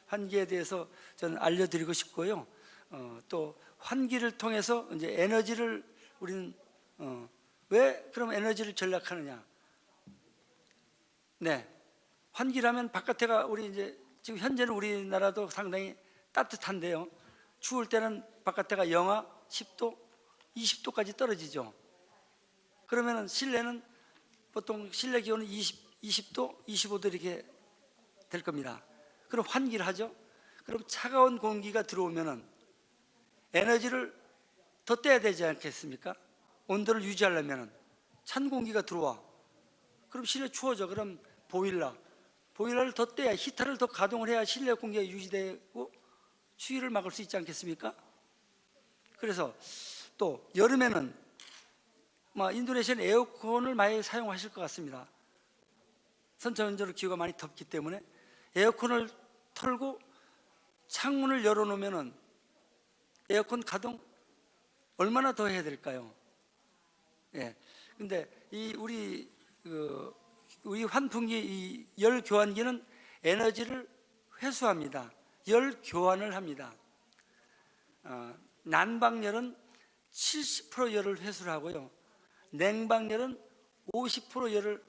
환기에 대해서 저는 알려드리고 싶고요. 또 환기를 통해서 이제 에너지를 우리는 왜 그럼 에너지를 절약하느냐? 환기를 하면 바깥에가, 우리 이제 지금 현재는 우리나라도 상당히 따뜻한데요. 추울 때는 바깥에가 영하 10도, 20도까지 떨어지죠. 그러면 실내는 보통 실내 기온은 20도, 25도 이렇게 될 겁니다. 그럼 환기를 하죠. 그럼 차가운 공기가 들어오면은 에너지를 더 떼야 되지 않겠습니까? 온도를 유지하려면 찬 공기가 들어와. 그럼 실내 추워져. 그럼 보일러를 더 떼야, 히터를 더 가동을 해야 실내 공기가 유지되고 추위를 막을 수 있지 않겠습니까? 그래서 또 여름에는 인도네시아는 에어컨을 많이 사용하실 것 같습니다. 선천적으로 기후가 많이 덥기 때문에 에어컨을 털고 창문을 열어놓으면은 에어컨 가동 얼마나 더 해야 될까요? 예. 근데 우리 환풍기 이 열 교환기는 에너지를 회수합니다. 열 교환을 합니다. 난방열은 70% 열을 회수를 하고요. 냉방열은 50% 열을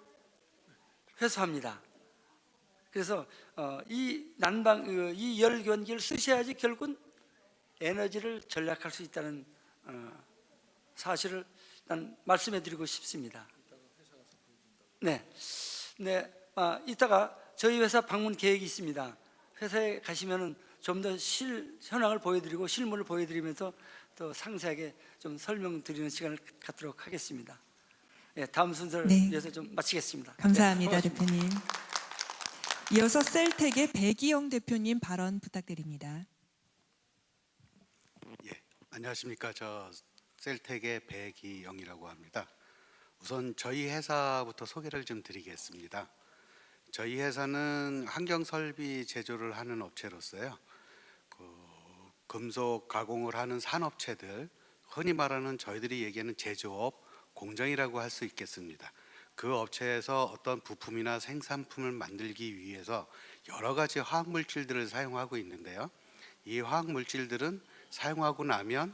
회수합니다. 그래서 이 열 교환기를 쓰셔야지 결국은 에너지를 절약할 수 있다는 사실을 난 말씀해드리고 싶습니다. 네, 이따가 저희 회사 방문 계획이 있습니다. 회사에 가시면은 좀 더 현황을 보여드리고 실물을 보여드리면서 또 상세하게 좀 설명드리는 시간을 갖도록 하겠습니다. 다음 순서를 네. 위해서 좀 마치겠습니다. 감사합니다, 네, 고맙습니다. 대표님. 이어서 셀텍의 배기영 대표님 발언 부탁드립니다. 예, 안녕하십니까. 저 셀텍의 배기영이라고 합니다. 우선 저희 회사부터 소개를 좀 드리겠습니다. 저희 회사는 환경 설비 제조를 하는 업체로서요. 금속 가공을 하는 산업체들, 흔히 말하는 저희들이 얘기하는 제조업, 공정이라고 할 수 있겠습니다. 그 업체에서 어떤 부품이나 생산품을 만들기 위해서 여러 가지 화학 물질들을 사용하고 있는데요. 이 화학 물질들은 사용하고 나면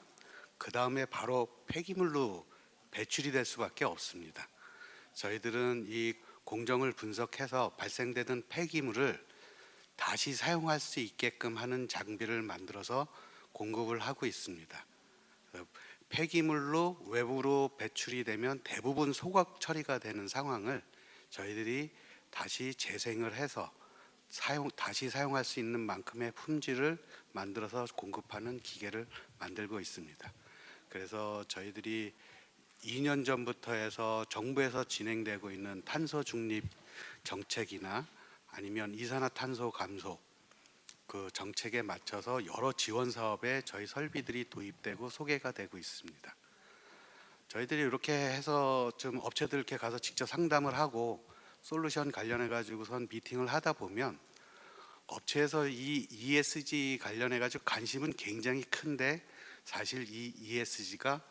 그 다음에 바로 폐기물로 배출이 될 수밖에 없습니다. 저희들은 이 공정을 분석해서 발생되는 폐기물을 다시 사용할 수 있게끔 하는 장비를 만들어서 공급을 하고 있습니다. 폐기물로 외부로 배출이 되면 대부분 소각 처리가 되는 상황을 저희들이 다시 재생을 해서 다시 사용할 수 있는 만큼의 품질을 만들어서 공급하는 기계를 만들고 있습니다. 그래서 저희들이 2년 전부터 해서 정부에서 진행되고 있는 탄소 중립 정책이나 아니면 이산화탄소 감소 그 정책에 맞춰서 여러 지원 사업에 저희 설비들이 도입되고 소개가 되고 있습니다. 저희들이 이렇게 해서 좀 업체들 이렇게 가서 직접 상담을 하고 솔루션 관련해 가지고선 미팅을 하다 보면 업체에서 이 ESG 관련해 가지고 관심은 굉장히 큰데 사실 이 ESG가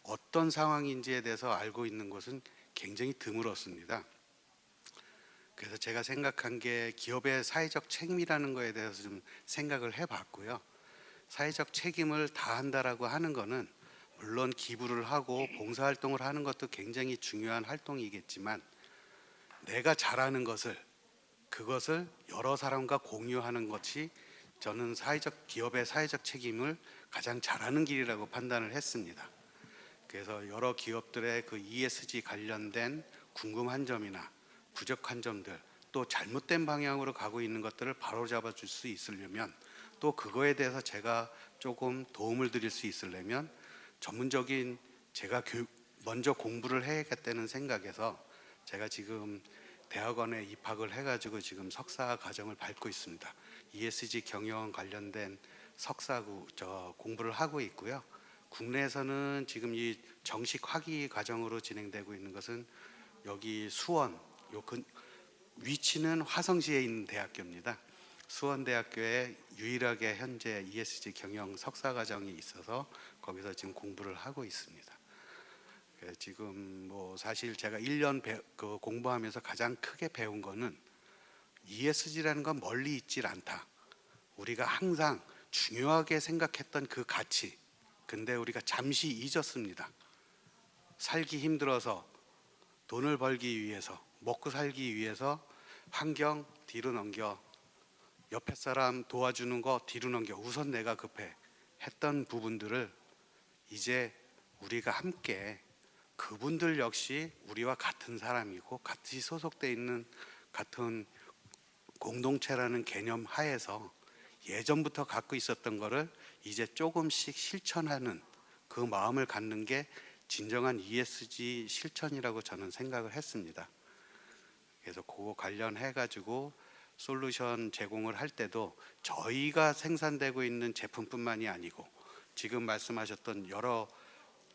어떤 상황인지에 대해서 알고 있는 것은 굉장히 드물었습니다. 그래서 제가 생각한 게 기업의 사회적 책임이라는 거에 대해서 좀 생각을 해봤고요. 사회적 책임을 다한다라고 하는 거는 물론 기부를 하고 봉사활동을 하는 것도 굉장히 중요한 활동이겠지만 내가 잘하는 그것을 여러 사람과 공유하는 것이 저는 기업의 사회적 책임을 가장 잘하는 길이라고 판단을 했습니다. 그래서 여러 기업들의 그 ESG 관련된 궁금한 점이나 부족한 점들 또 잘못된 방향으로 가고 있는 것들을 바로잡아 줄 수 있으려면 또 그거에 대해서 제가 조금 도움을 드릴 수 있으려면 전문적인 제가 먼저 공부를 해야겠다는 생각에서 제가 지금 대학원에 입학을 해가지고 지금 석사 과정을 밟고 있습니다. ESG 경영 관련된 석사 공부를 하고 있고요. 국내에서는 지금 이 정식 학위 과정으로 진행되고 있는 것은 여기 수원, 위치는 화성시에 있는 대학교입니다. 수원대학교에 유일하게 현재 ESG 경영 석사 과정이 있어서 거기서 지금 공부를 하고 있습니다. 지금 사실 제가 1년 공부하면서 가장 크게 배운 거는 ESG라는 건 멀리 있질 않다. 우리가 항상 중요하게 생각했던 그 가치, 근데 우리가 잠시 잊었습니다. 살기 힘들어서 돈을 벌기 위해서 먹고 살기 위해서 환경 뒤로 넘겨 옆에 사람 도와주는 거 뒤로 넘겨 우선 내가 급해 했던 부분들을 이제 우리가 함께 그분들 역시 우리와 같은 사람이고 같이 소속돼 있는 같은 공동체라는 개념 하에서 예전부터 갖고 있었던 거를 이제 조금씩 실천하는 그 마음을 갖는 게 진정한 ESG 실천이라고 저는 생각을 했습니다. 그래서 그거 관련해 가지고 솔루션 제공을 할 때도 저희가 생산되고 있는 제품뿐만이 아니고 지금 말씀하셨던 여러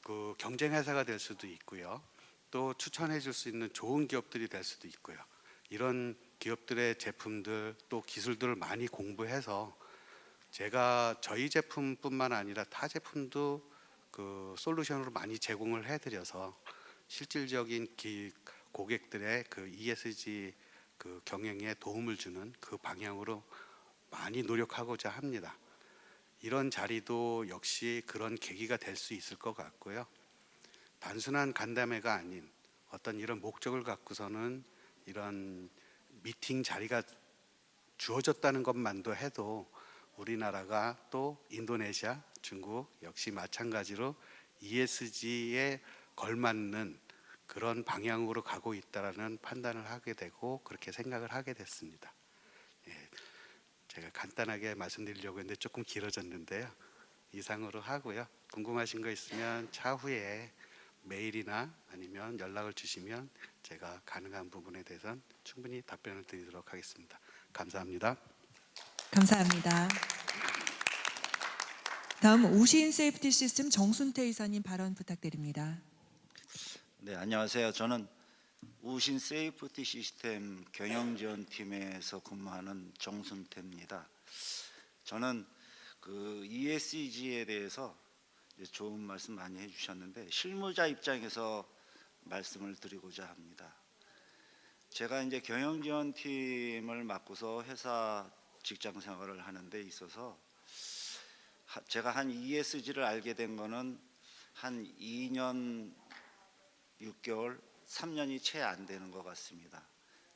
그 경쟁 회사가 될 수도 있고요. 또 추천해 줄 수 있는 좋은 기업들이 될 수도 있고요. 이런 기업들의 제품들 또 기술들을 많이 공부해서 제가 저희 제품뿐만 아니라 타 제품도 그 솔루션으로 많이 제공을 해드려서 실질적인 고객들의 그 ESG 그 경영에 도움을 주는 그 방향으로 많이 노력하고자 합니다. 이런 자리도 역시 그런 계기가 될 수 있을 것 같고요. 단순한 간담회가 아닌 어떤 이런 목적을 갖고서는 이런 미팅 자리가 주어졌다는 것만도 해도 우리나라가 또 인도네시아, 중국 역시 마찬가지로 ESG에 걸맞는 그런 방향으로 가고 있다라는 판단을 하게 되고 그렇게 생각을 하게 됐습니다. 예, 제가 간단하게 말씀드리려고 했는데 조금 길어졌는데요. 이상으로 하고요. 궁금하신 거 있으면 차후에 메일이나 아니면 연락을 주시면 제가 가능한 부분에 대해서는 충분히 답변을 드리도록 하겠습니다. 감사합니다. 감사합니다. 다음 우신 세이프티 시스템 정순태 이사님 발언 부탁드립니다. 네, 안녕하세요. 저는 우신 세이프티 시스템 경영지원팀에서 근무하는 정순태입니다. 저는 그 ESG에 대해서 이제 좋은 말씀 많이 해주셨는데 실무자 입장에서 말씀을 드리고자 합니다. 제가 이제 경영지원팀을 맡고서 회사 직장 생활을 하는 데 있어서 제가 한 ESG를 알게 된 거는 한 2년 6개월, 3년이 채 안 되는 것 같습니다.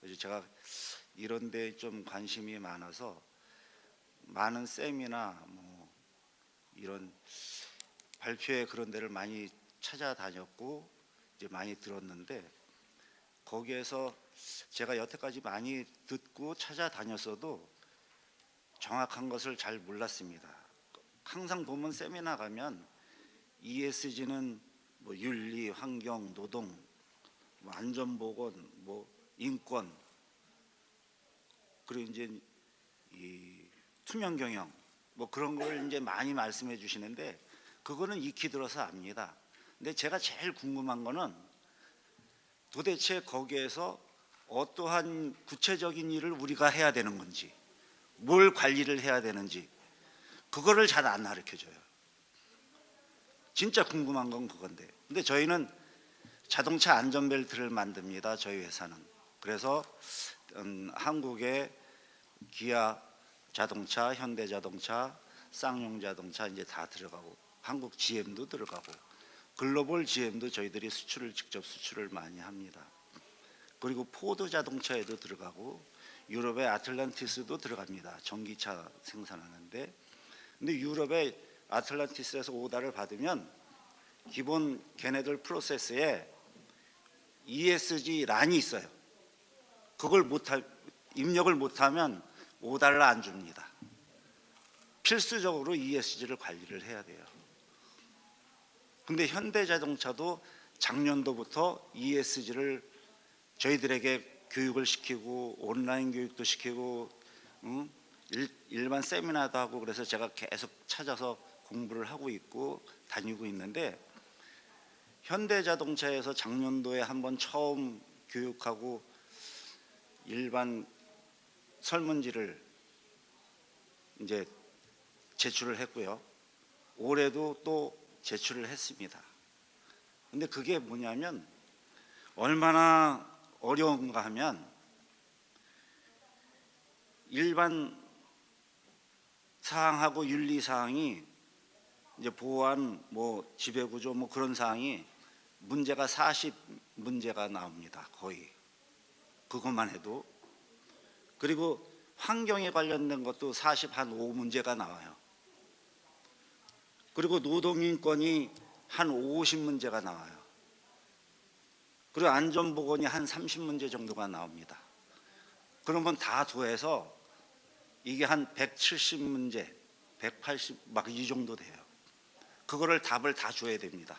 그래서 제가 이런 데 좀 관심이 많아서 많은 세미나 뭐 이런 발표회 그런 데를 많이 찾아다녔고 이제 많이 들었는데 거기에서 제가 여태까지 많이 듣고 찾아다녔어도 정확한 것을 잘 몰랐습니다. 항상 보면 세미나 가면 ESG는 뭐 윤리, 환경, 노동, 뭐 안전보건, 뭐 인권, 그리고 이제 이 투명 경영, 뭐 그런 걸 이제 많이 말씀해 주시는데 그거는 익히 들어서 압니다. 근데 제가 제일 궁금한 거는 도대체 거기에서 어떠한 구체적인 일을 우리가 해야 되는 건지, 뭘 관리를 해야 되는지 그거를 잘 안 가르쳐줘요. 진짜 궁금한 건 그건데. 근데 저희는 자동차 안전벨트를 만듭니다. 저희 회사는. 그래서 한국의 기아 자동차, 현대자동차, 쌍용자동차 이제 다 들어가고 한국 GM도 들어가고 글로벌 GM도 저희들이 직접 수출을 많이 합니다. 그리고 포드 자동차에도 들어가고 유럽의 아틀란티스도 들어갑니다. 전기차 생산하는데. 근데 유럽의 아틀란티스에서 오다를 받으면 기본 걔네들 프로세스에 ESG 란이 있어요. 그걸 입력을 못하면 오다를 안 줍니다. 필수적으로 ESG를 관리를 해야 돼요. 근데 현대자동차도 작년도부터 ESG를 저희들에게 교육을 시키고 온라인 교육도 시키고 일반 세미나도 하고 그래서 제가 계속 찾아서 공부를 하고 있고 다니고 있는데 현대자동차에서 작년도에 한번 처음 교육하고 일반 설문지를 이제 제출을 했고요. 올해도 또 제출을 했습니다. 근데 그게 뭐냐면 얼마나 어려운가 하면 일반 사항하고 윤리 사항이 이제 보안, 뭐 지배구조 뭐 그런 사항이 문제가 40문제가 나옵니다. 거의 그것만 해도. 그리고 환경에 관련된 것도 45문제가 나와요. 그리고 노동인권이 한 50문제가 나와요. 그리고 안전보건이 한 30문제 정도가 나옵니다. 그러면 다 더해서 이게 한 170문제, 180 막 이 정도 돼요. 그거를 답을 다 줘야 됩니다.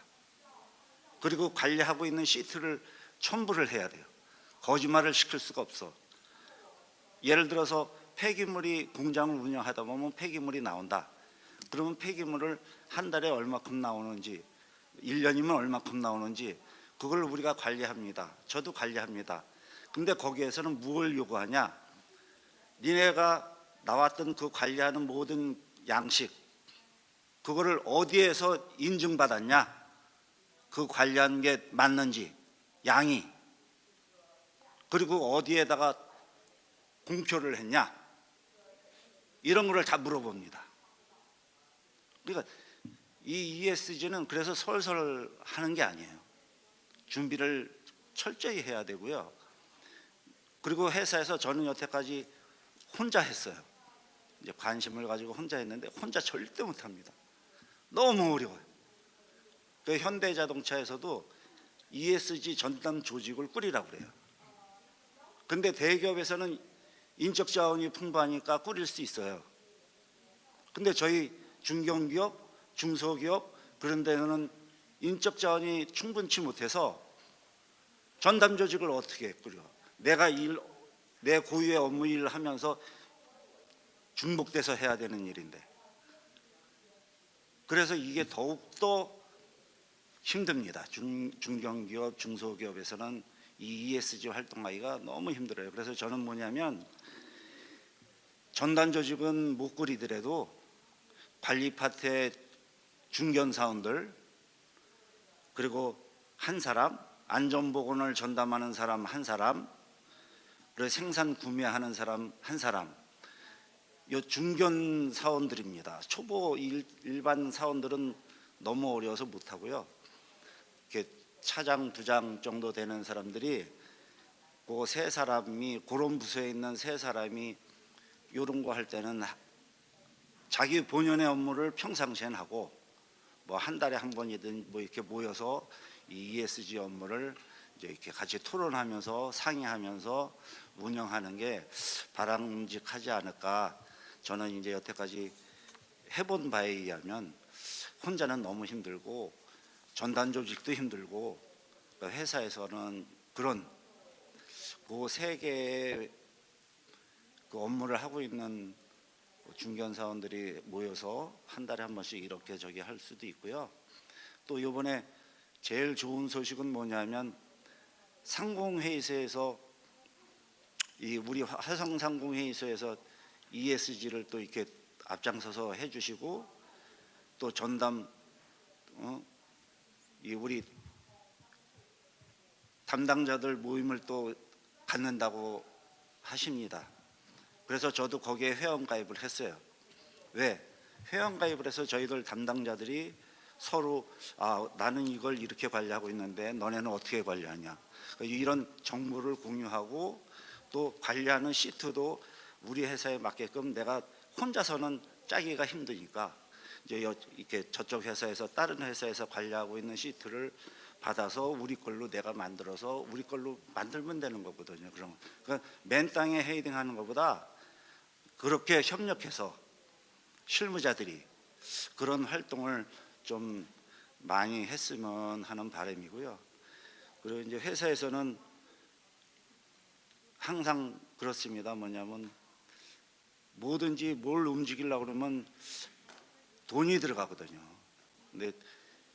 그리고 관리하고 있는 시트를 첨부를 해야 돼요. 거짓말을 시킬 수가 없어. 예를 들어서 폐기물이 공장을 운영하다 보면 폐기물이 나온다. 그러면 폐기물을 한 달에 얼마큼 나오는지, 1년이면 얼마큼 나오는지 그걸 우리가 관리합니다. 저도 관리합니다. 근데 거기에서는 뭘 요구하냐? 니네가 나왔던 그 관리하는 모든 양식, 그거를 어디에서 인증받았냐? 그 관리한 게 맞는지, 양이, 그리고 어디에다가 공표를 했냐? 이런 거를 다 물어봅니다. 그러니까 이 ESG는 그래서 설설 하는 게 아니에요. 준비를 철저히 해야 되고요. 그리고 회사에서 저는 여태까지 혼자 했어요. 이제 관심을 가지고 혼자 했는데 혼자 절대 못합니다. 너무 어려워요. 그 현대자동차에서도 ESG 전담 조직을 꾸리라고 그래요. 근데 대기업에서는 인적 자원이 풍부하니까 꾸릴 수 있어요. 근데 저희 중견기업, 중소기업 그런 데는 인적 자원이 충분치 못해서 전담 조직을 어떻게 꾸려? 내 고유의 업무 일을 하면서 중복돼서 해야 되는 일인데. 그래서 이게 더욱더 힘듭니다. 중견기업, 중소기업에서는 이 ESG 활동하기가 너무 힘들어요. 그래서 저는 뭐냐면 전담 조직은 못 꾸리더라도 관리 파트의 중견사원들, 그리고 한 사람, 안전보건을 전담하는 사람 한 사람, 그리고 생산 구매하는 사람 한 사람, 요 중견 사원들입니다. 초보 일반 사원들은 너무 어려워서 못하고요. 이렇게 차장, 부장 정도 되는 사람들이 그 세 사람이, 그런 부서에 있는 세 사람이 이런 거 할 때는 자기 본연의 업무를 평상시엔 하고 뭐 한 달에 한 번이든 뭐 이렇게 모여서 이 ESG 업무를 이제 이렇게 같이 토론하면서 상의하면서 운영하는 게 바람직하지 않을까. 저는 이제 여태까지 해본 바에 의하면 혼자는 너무 힘들고 전담 조직도 힘들고, 회사에서는 그런 그 세 개의 그 업무를 하고 있는 중견 사원들이 모여서 한 달에 한 번씩 이렇게 저기 할 수도 있고요. 또 이번에 제일 좋은 소식은 뭐냐면 상공회의소에서 우리 화성상공회의소에서 ESG를 또 이렇게 앞장서서 해주시고, 또 전담 우리 담당자들 모임을 또 갖는다고 하십니다. 그래서 저도 거기에 회원가입을 했어요. 왜? 회원가입을 해서 저희들 담당자들이 서로 나는 이걸 이렇게 관리하고 있는데 너네는 어떻게 관리하냐, 이런 정보를 공유하고, 또 관리하는 시트도 우리 회사에 맞게끔 내가 혼자서는 짜기가 힘드니까 이제 이렇게 저쪽 회사에서 다른 회사에서 관리하고 있는 시트를 받아서 우리 걸로 내가 만들어서 우리 걸로 만들면 되는 거거든요. 그러니까 맨 땅에 헤딩하는 것보다 그렇게 협력해서 실무자들이 그런 활동을 좀 많이 했으면 하는 바람이고요. 그리고 이제 회사에서는 항상 그렇습니다. 뭐냐면 뭐든지 뭘 움직이려고 그러면 돈이 들어가거든요. 근데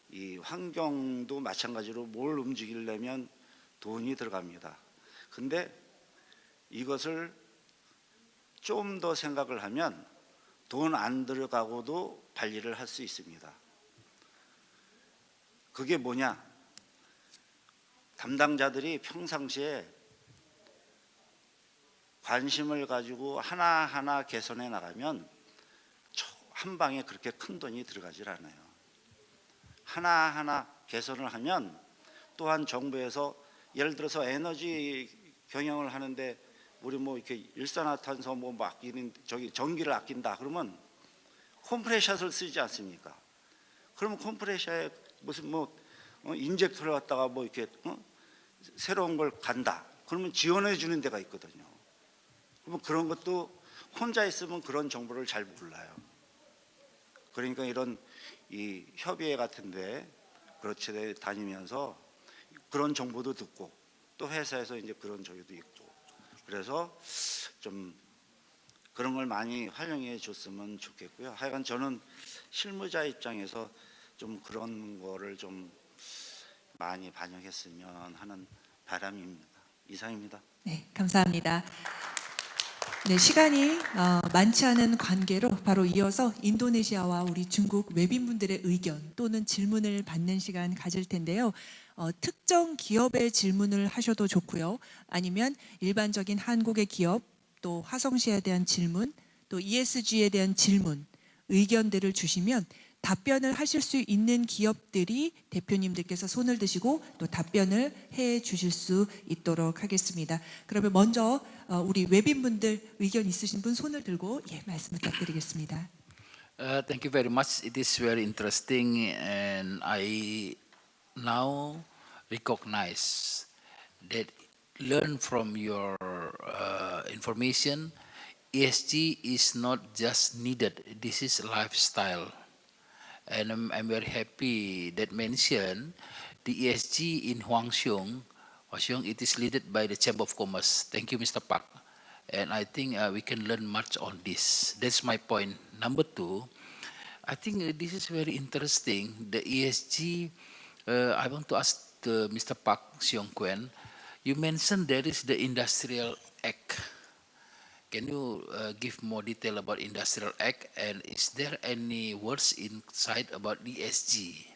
이 환경도 마찬가지로 뭘 움직이려면 돈이 들어갑니다. 근데 이것을 좀 더 생각을 하면 돈 안 들어가고도 관리를 할 수 있습니다. 그게 뭐냐? 담당자들이 평상시에 관심을 가지고 하나하나 개선해 나가면 한 방에 그렇게 큰 돈이 들어가질 않아요. 하나하나 개선을 하면, 또한 정부에서 예를 들어서 에너지 경영을 하는데 우리 뭐 이렇게 일산화탄소 뭐 아끼는 전기를 아낀다 그러면 컴프레셔를 쓰지 않습니까? 그러면 컴프레셔에 무슨 인젝터를 갖다가 뭐 이렇게 새로운 걸 간다 그러면 지원해 주는 데가 있거든요. 그러면 그런 것도 혼자 있으면 그런 정보를 잘 몰라요. 그러니까 이런 이 협의회 같은데 그렇게 다니면서 그런 정보도 듣고, 또 회사에서 이제 그런 저기도 있고, 그래서 좀 그런 걸 많이 활용해 줬으면 좋겠고요. 하여간 저는 실무자 입장에서 좀 그런 거를 좀 많이 반영했으면 하는 바람입니다. 이상입니다. 네, 감사합니다. 네, 시간이 많지 않은 관계로 바로 이어서 인도네시아와 우리 중국 외빈분들의 의견 또는 질문을 받는 시간 가질 텐데요. 특정 기업의 질문을 하셔도 좋고요. 아니면 일반적인 한국의 기업, 또 화성시에 대한 질문, 또 ESG에 대한 질문, 의견들을 주시면 답변을 하실 수 있는 기업들이 대표님들께서 손을 드시고 또 답변을 해 주실 수 있도록 하겠습니다. 그러면 먼저 우리 외빈분들 의견 있으신 분 손을 들고 말씀 부탁드리겠습니다. Thank you very much. It is very interesting, and I now recognize that learn from your information. ESG is not just needed. This is lifestyle. And I'm very happy that mentioned the ESG in Hwangsong. It is led by the Chamber of Commerce. Thank you, Mr. Park. And I think we can learn much on this. That's my point. Number two, I think this is very interesting. The ESG, I want to ask Mr. Park Seong-Kuen, you mentioned there is the Industrial Act. Can you give more detail about Industrial Act, and is there any words inside about ESG?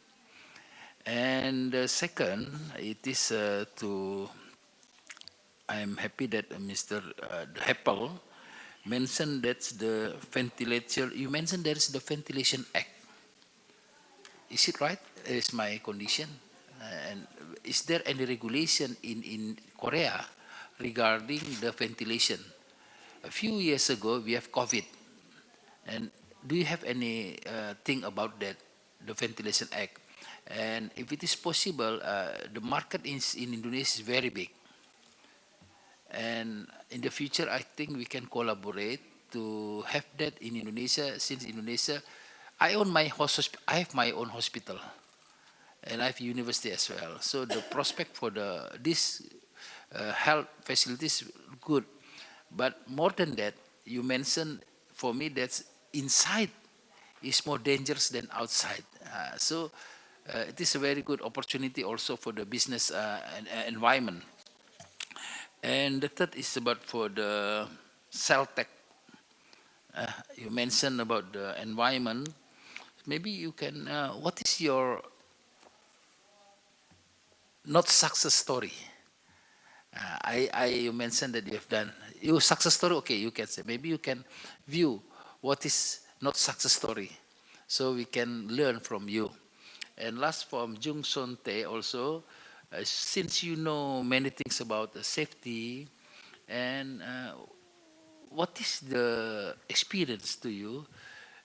And second, it is I'm happy that Mr. Heppel mentioned that's the ventilation. You mentioned there is the Ventilation Act. Is it right? Is my condition? And is there any regulation in Korea regarding the ventilation? A few years ago, we have COVID. And do you have any thing about that, the Ventilation Act? And if it is possible, the market in Indonesia is very big. And in the future, I think we can collaborate to have that in Indonesia. Since Indonesia, I have my own hospital, and I have university as well. So the prospect for this health facilities good. But more than that, you mentioned for me that inside is more dangerous than outside. So it is a very good opportunity also for the business environment. And the third is about for the CELTEC. You mentioned about the environment. Maybe you can, what is your not success story? You mentioned that you have done your success story. Okay, you can say maybe you can view what is not success story, so we can learn from you. And last from Jung Son Tae also, since you know many things about safety, and what is the experience to you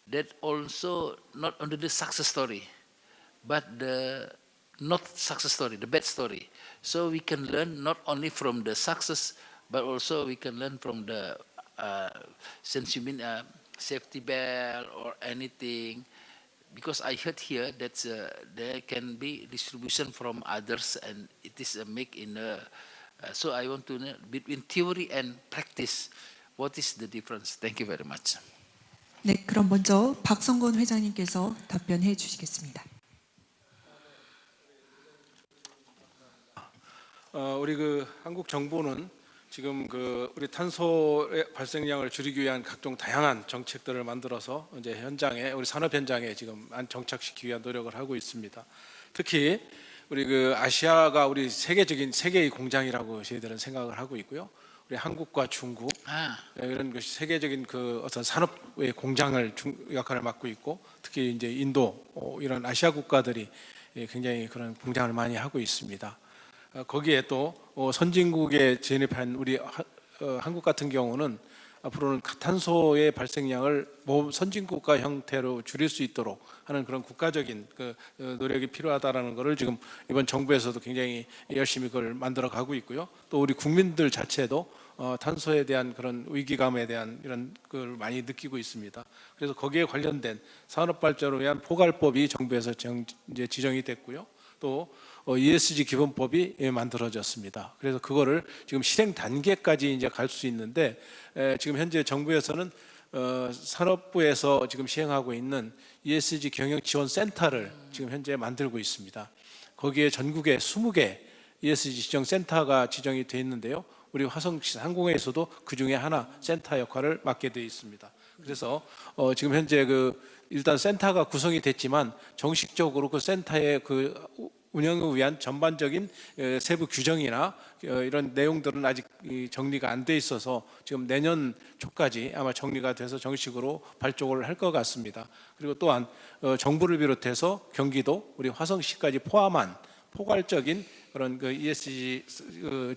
that also not only the success story, but the not success story, the bad story. So we can learn not only from the success, but also we can learn from the, since you mean safety belt or anything, because I heard here that there can be distribution from others and it is a make in a, so I want to know between theory and practice, what is the difference? Thank you very much. 네, 그럼 먼저 박성곤 회장님께서 답변해 주시겠습니다. 우리 한국 정부는 지금 우리 탄소의 발생량을 줄이기 위한 각종 다양한 정책들을 만들어서 이제 현장에 우리 산업 현장에 지금 정착시키기 위한 노력을 하고 있습니다. 특히 우리 아시아가 우리 세계의 공장이라고 저희들은 생각을 하고 있고요. 우리 한국과 중국 이런 것이 세계적인 어떤 산업의 공장을 역할을 맡고 있고, 특히 이제 인도 이런 아시아 국가들이 굉장히 그런 공장을 많이 하고 있습니다. 거기에 또 선진국에 진입한 우리 한국 같은 경우는 앞으로는 탄소의 발생량을 선진국가 형태로 줄일 수 있도록 하는 그런 국가적인 노력이 필요하다라는 것을 지금 이번 정부에서도 굉장히 열심히 그걸 만들어 가고 있고요. 또 우리 국민들 자체도 탄소에 대한 그런 위기감에 대한 이런 걸 많이 느끼고 있습니다. 그래서 거기에 관련된 산업 발전을 위한 포괄법이 정부에서 이제 지정이 됐고요. 또 ESG 기본법이 만들어졌습니다. 그래서 그거를 지금 실행 단계까지 이제 갈 수 있는데 지금 현재 정부에서는 산업부에서 지금 시행하고 있는 ESG 경영 지원 센터를 지금 현재 만들고 있습니다. 거기에 전국에 20개 ESG 지정 센터가 지정이 되어 있는데요. 우리 화성시상공회에서도 그 중에 하나 센터 역할을 맡게 되어 있습니다. 그래서 지금 현재 일단 센터가 구성이 됐지만 정식적으로 그 센터의 운영을 위한 전반적인 세부 규정이나 이런 내용들은 아직 정리가 안 돼 있어서 지금 내년 초까지 아마 정리가 돼서 정식으로 발족을 할 것 같습니다. 그리고 또한 정부를 비롯해서 경기도 우리 화성시까지 포함한 포괄적인 그런 ESG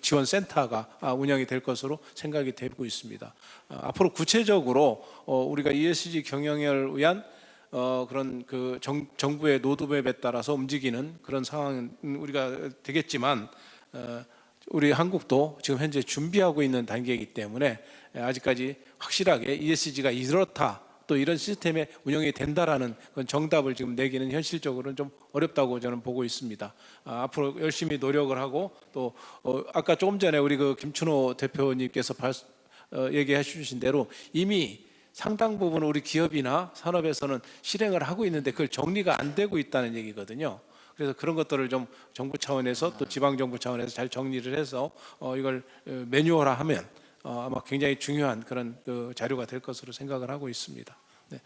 지원 센터가 운영이 될 것으로 생각이 되고 있습니다. 앞으로 구체적으로 우리가 ESG 경영을 위한 그런 정부의 로드맵에 따라서 움직이는 그런 상황은 우리가 되겠지만 우리 한국도 지금 현재 준비하고 있는 단계이기 때문에 아직까지 확실하게 ESG가 이렇다 또 이런 시스템에 운영이 된다라는 그런 정답을 지금 내기는 현실적으로는 좀 어렵다고 저는 보고 있습니다. 앞으로 열심히 노력을 하고 또 아까 조금 전에 우리 김춘호 대표님께서 얘기해 주신 대로 이미 상당 부분 우리 기업이나 산업에서는 실행을 하고 있는데 그걸 정리가 안 되고 있다는 얘기거든요. 그래서 그런 것들을 좀 정부 차원에서 또 지방 정부 차원에서 잘 정리를 해서 이걸 매뉴얼화하면 아마 굉장히 중요한 그런 자료가 될 것으로 생각을 하고 있습니다. 네.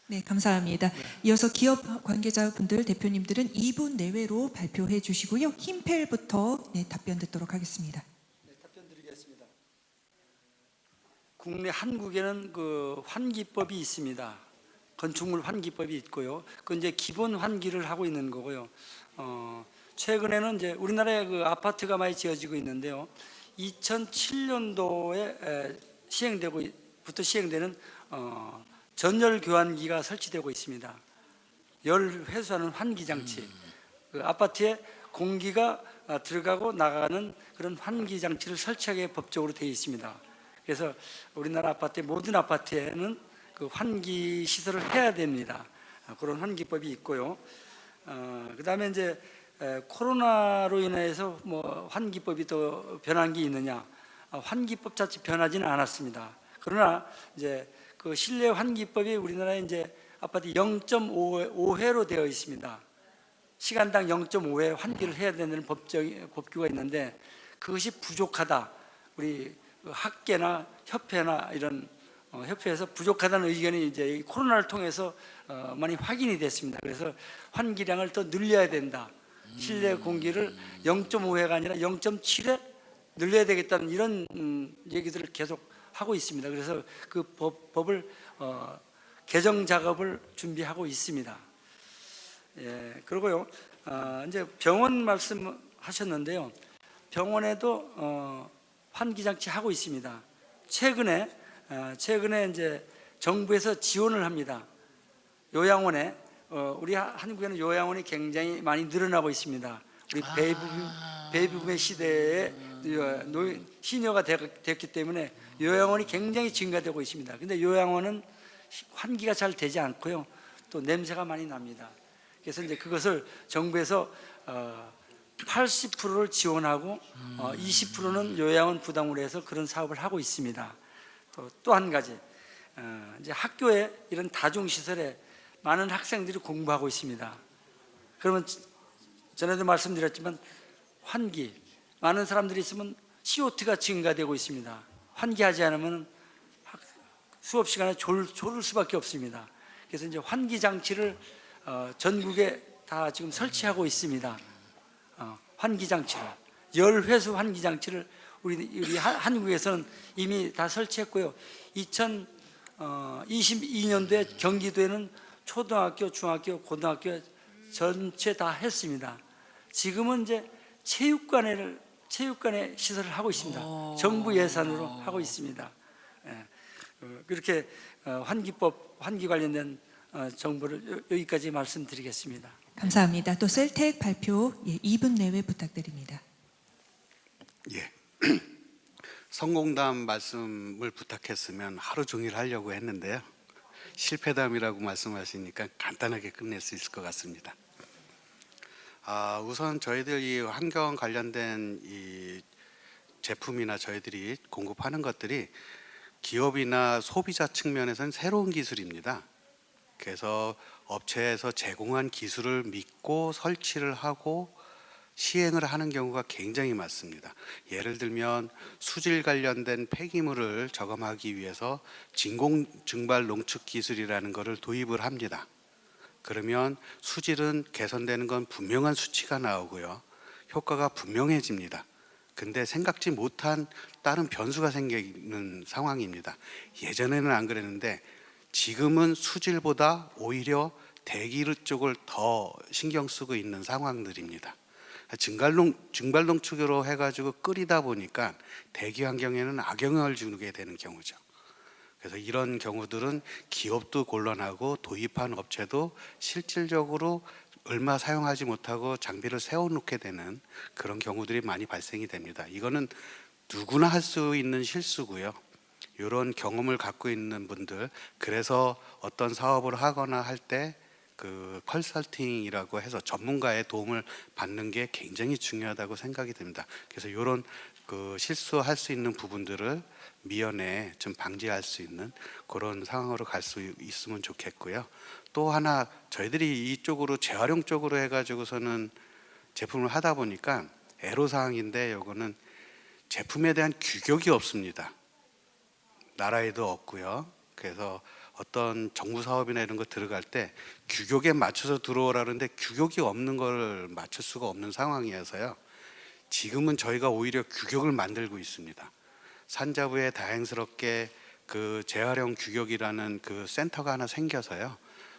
네, 감사합니다. 이어서 기업 관계자분들, 대표님들은 2분 내외로 발표해 주시고요. 힘펠부터 답변 듣도록 하겠습니다. 네, 답변 드리겠습니다. 국내 한국에는 환기법이 있습니다. 건축물 환기법이 있고요. 그 이제 기본 환기를 하고 있는 거고요. 최근에는 이제 우리나라에 아파트가 많이 지어지고 있는데요. 2007년도에 시행부터 시행되는 전열 교환기가 설치되고 있습니다. 열 회수하는 환기 장치. 아파트에 공기가 들어가고 나가는 그런 환기 장치를 설치하게 법적으로 되어 있습니다. 그래서 우리나라 아파트의 모든 아파트에는 환기 시설을 해야 됩니다. 그런 환기법이 있고요. 그다음에 이제 코로나로 인해서 환기법이 또 변한 게 있느냐? 환기법 자체 변하지는 않았습니다. 그러나 이제 실내 환기법이 우리나라에 이제 아파트 0.5회로 되어 있습니다. 시간당 0.5회 환기를 해야 되는 법규가 있는데 그것이 부족하다. 우리 학계나 협회나 이런 협회에서 부족하다는 의견이 이제 코로나를 통해서 많이 확인이 됐습니다. 그래서 환기량을 더 늘려야 된다. 실내 공기를 0.5회가 아니라 0.7회 늘려야 되겠다는 이런 얘기들을 계속 하고 있습니다. 그래서 그 법을 개정 작업을 준비하고 있습니다. 예, 그리고요 이제 병원 말씀하셨는데요. 병원에도 환기장치 하고 있습니다. 최근에 이제 정부에서 지원을 합니다. 요양원에 우리 한국에는 요양원이 굉장히 많이 늘어나고 있습니다. 우리 베이비붐의 시대에 시니어가 됐기 때문에 요양원이 굉장히 증가되고 있습니다. 근데 요양원은 환기가 잘 되지 않고요. 또 냄새가 많이 납니다. 그래서 이제 그것을 정부에서 80%를 지원하고 20%는 요양원 부담으로 해서 그런 사업을 하고 있습니다. 또 한 가지 이제 학교에 이런 다중시설에 많은 학생들이 공부하고 있습니다. 그러면 전에도 말씀드렸지만 환기 많은 사람들이 있으면 CO2가 증가되고 있습니다. 환기하지 않으면 수업 시간에 졸을 수밖에 없습니다. 그래서 이제 환기 장치를 전국에 다 지금 설치하고 있습니다. 환기 장치를 열 회수 환기 장치를 우리 한국에서는 이미 다 설치했고요. 2022년도에 경기도에는 초등학교, 중학교, 고등학교 전체 다 했습니다. 지금은 이제 체육관에 시설을 하고 있습니다. 정부 예산으로 하고 있습니다. 예. 그렇게 환기 관련된 정보를 여기까지 말씀드리겠습니다. 감사합니다. 또 셀텍 발표 2분 내외 부탁드립니다. 예. 성공담 말씀을 부탁했으면 하루 종일 하려고 했는데요. 실패담이라고 말씀하시니까 간단하게 끝낼 수 있을 것 같습니다. 우선 저희들 이 환경 관련된 이 제품이나 저희들이 공급하는 것들이 기업이나 소비자 측면에서는 새로운 기술입니다. 그래서 업체에서 제공한 기술을 믿고 설치를 하고 시행을 하는 경우가 굉장히 많습니다. 예를 들면 수질 관련된 폐기물을 저감하기 위해서 진공 증발 농축 기술이라는 것을 도입을 합니다. 그러면 수질은 개선되는 건 분명한 수치가 나오고요. 효과가 분명해집니다. 근데 생각지 못한 다른 변수가 생기는 상황입니다. 예전에는 안 그랬는데 지금은 수질보다 오히려 대기류 쪽을 더 신경 쓰고 있는 상황들입니다. 증발농축으로 해가지고 끓이다 보니까 대기 환경에는 악영향을 주게 되는 경우죠. 그래서 이런 경우들은 기업도 곤란하고 도입한 업체도 실질적으로 얼마 사용하지 못하고 장비를 세워놓게 되는 그런 경우들이 많이 발생이 됩니다. 이거는 누구나 할 수 있는 실수고요. 이런 경험을 갖고 있는 분들, 그래서 어떤 사업을 하거나 할 때 그 컨설팅이라고 해서 전문가의 도움을 받는 게 굉장히 중요하다고 생각이 됩니다. 그래서 이런 그 실수할 수 있는 부분들을 미연에 좀 방지할 수 있는 그런 상황으로 갈 수 있으면 좋겠고요. 또 하나 저희들이 이쪽으로 재활용 쪽으로 해가지고서는 제품을 하다 보니까 애로사항인데 요거는 제품에 대한 규격이 없습니다. 나라에도 없고요. 그래서 어떤 정부 사업이나 이런 거 들어갈 때 규격에 맞춰서 들어오라 그러는데 규격이 없는 걸 맞출 수가 없는 상황이어서요. 지금은 저희가 오히려 규격을 만들고 있습니다. 산자부에 다행스럽게 그 재활용 규격이라는 그 센터가 하나 생겨서요.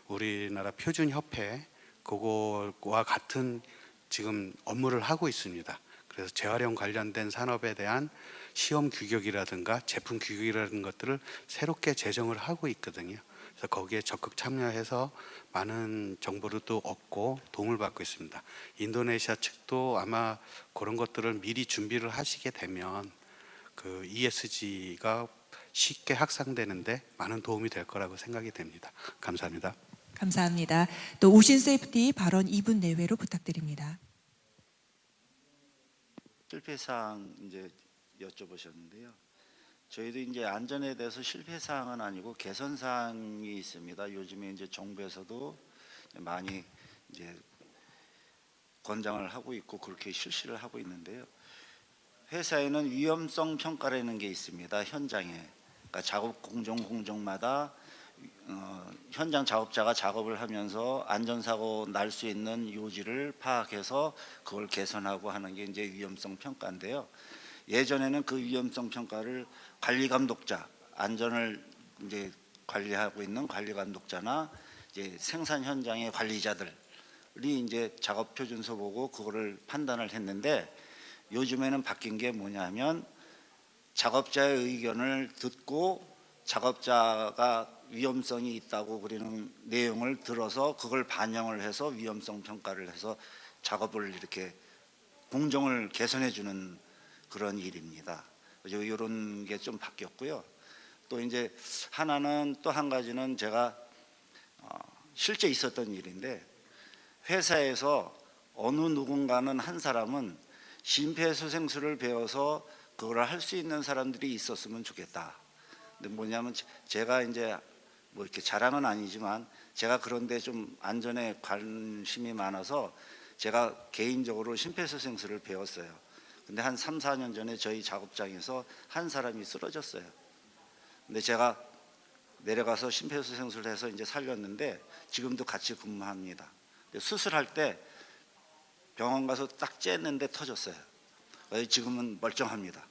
우리나라 표준협회 그거와 같은 지금 업무를 하고 있습니다. 그래서 재활용 관련된 산업에 대한 시험 규격이라든가 제품 규격이라는 것들을 새롭게 제정을 하고 있거든요. 그래서 거기에 적극 참여해서 많은 정보를 또 얻고 도움을 받고 있습니다. 인도네시아 측도 아마 그런 것들을 미리 준비를 하시게 되면 그 ESG가 쉽게 확산되는데 많은 도움이 될 거라고 생각이 됩니다. 감사합니다. 감사합니다. 또 우신 세이프티 발언 2분 내외로 부탁드립니다. 실패사항 이제 여쭤보셨는데요. 저희도 이제 안전에 대해서 실패사항은 아니고 개선사항이 있습니다. 요즘에 이제 정부에서도 많이 이제 권장을 하고 있고 그렇게 실시를 하고 있는데요. 회사에는 위험성 평가라는 게 있습니다. 현장에. 그러니까 작업 공정마다 현장 작업자가 작업을 하면서 안전사고 날 수 있는 요지를 파악해서 그걸 개선하고 하는 게 이제 위험성 평가인데요. 예전에는 그 위험성 평가를 관리 감독자, 안전을 이제 관리하고 있는 관리 감독자나 이제 생산 현장의 관리자들이 이제 작업 표준서 보고 그거를 판단을 했는데 요즘에는 바뀐 게 뭐냐면 작업자의 의견을 듣고 작업자가 위험성이 있다고 그러는 내용을 들어서 그걸 반영을 해서 위험성 평가를 해서 작업을 이렇게 공정을 개선해 주는 그런 일입니다. 이런 게 좀 바뀌었고요. 또 이제 하나는 또 한 가지는 제가 실제 있었던 일인데 회사에서 어느 누군가는 한 사람은 심폐소생술을 배워서 그걸 할 수 있는 사람들이 있었으면 좋겠다. 근데 뭐냐면 제가 이제 뭐 이렇게 자랑은 아니지만 제가 그런데 좀 안전에 관심이 많아서 제가 개인적으로 심폐소생술을 배웠어요. 근데 한 3, 4년 전에 저희 작업장에서 한 사람이 쓰러졌어요. 근데 제가 내려가서 심폐소생술을 해서 이제 살렸는데 지금도 같이 근무합니다. 근데 수술할 때 병원 가서 딱 쬐는데 터졌어요. 지금은 멀쩡합니다.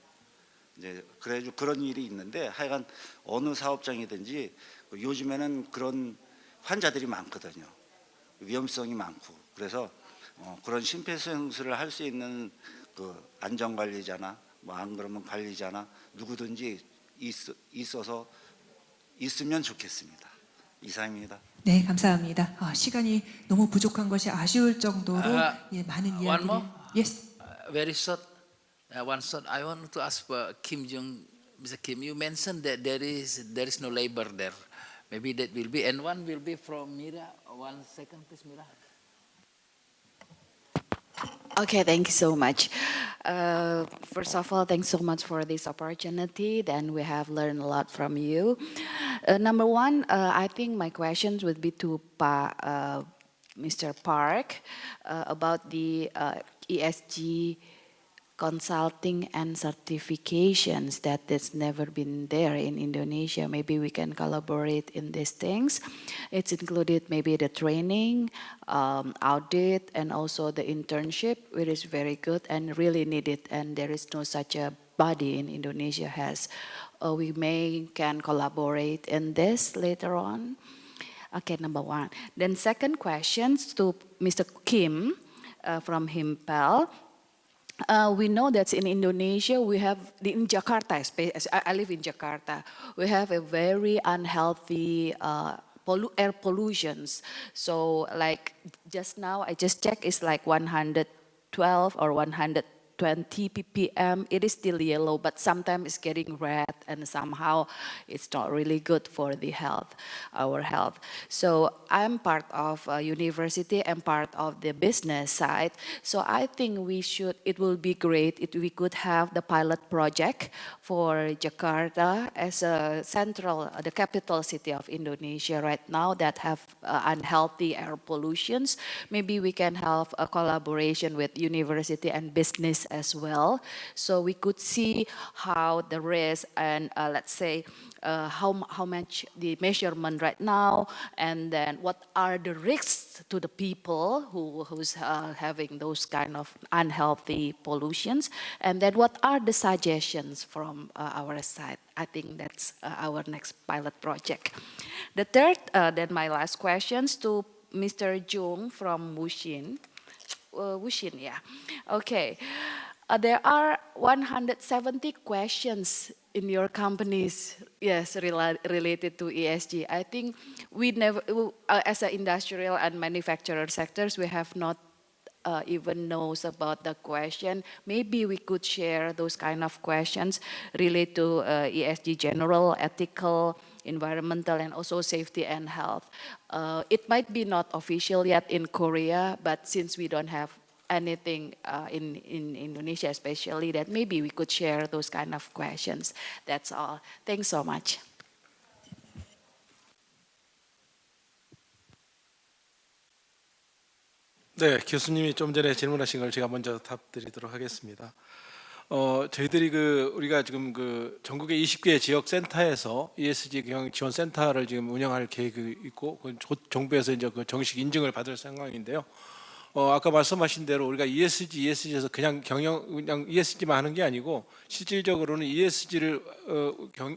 이제 그래가지고 그런 일이 있는데 하여간 어느 사업장이든지 요즘에는 그런 환자들이 많거든요. 위험성이 많고 그래서 그런 심폐소생술을 할 수 있는 그 안전관리자나 뭐 안 그러면 관리자나 누구든지 있어서 있으면 좋겠습니다. 이상입니다. 네, 감사합니다. 시간이 너무 부족한 것이 아쉬울 정도로 예, 많은 One 이야기를. more? Yes. Very short. One short. I want to ask Kim Jong, Mr. Kim. You mentioned that there is no labor there. Maybe that will be, and one will be from Mira. 1 second, please, Mira. Okay, thank you so much. First of all, thanks so much for this opportunity. Then we have learned a lot from you. Number one, I think my questions would be to Mr. Park about the ESG consulting and certifications that has never been there in Indonesia. Maybe we can collaborate in these things. It's included maybe the training, audit, and also the internship, which is very good and really needed. And there is no such a body in Indonesia has. We can collaborate in this later on. Okay, number one. Then second questions to Mr. Kim from Himpel. We know that in Indonesia, we have, in Jakarta, I live in Jakarta, we have a very unhealthy air pollutions. So like just now, I just checked, it's like 112 or 120 ppm. It is still yellow, but sometimes it's getting red and somehow it's not really good for the health, our health. So I'm part of a university and part of the business side. So I think it will be great if we could have the pilot project for Jakarta as a the capital city of Indonesia right now that have unhealthy air pollutions. Maybe we can have a collaboration with university and business as well. So we could see how the risk and let's say how much the measurement right now, and then what are the risks to the people who's having those kind of unhealthy pollutions, and then what are the suggestions from our side. I think that's our next pilot project. The third, then my last questions to Mr. Jung from Wushin. Wushin, yeah. Okay. There are 170 questions in your companies, yes, related to ESG. I think we never, as an industrial and manufacturer sectors, we have not even knows about the question. Maybe we could share those kind of questions related to ESG general, ethical, environmental, and also safety and health. It might be not official yet in Korea, but since we don't have anything in Indonesia especially, that maybe we could share those kind of questions. That's all. Thanks so much. 네, 교수님이 좀 전에 질문하신 걸 제가 먼저 답드리도록 하겠습니다. 저희들이 우리가 지금 전국의 20개 지역 센터에서 ESG 경영 지원 센터를 지금 운영할 계획이 있고, 곧 정부에서 이제 정식 인증을 받을 상황인데요. 아까 말씀하신 대로 우리가 ESG에서 그냥 ESG만 하는 게 아니고 실질적으로는 ESG를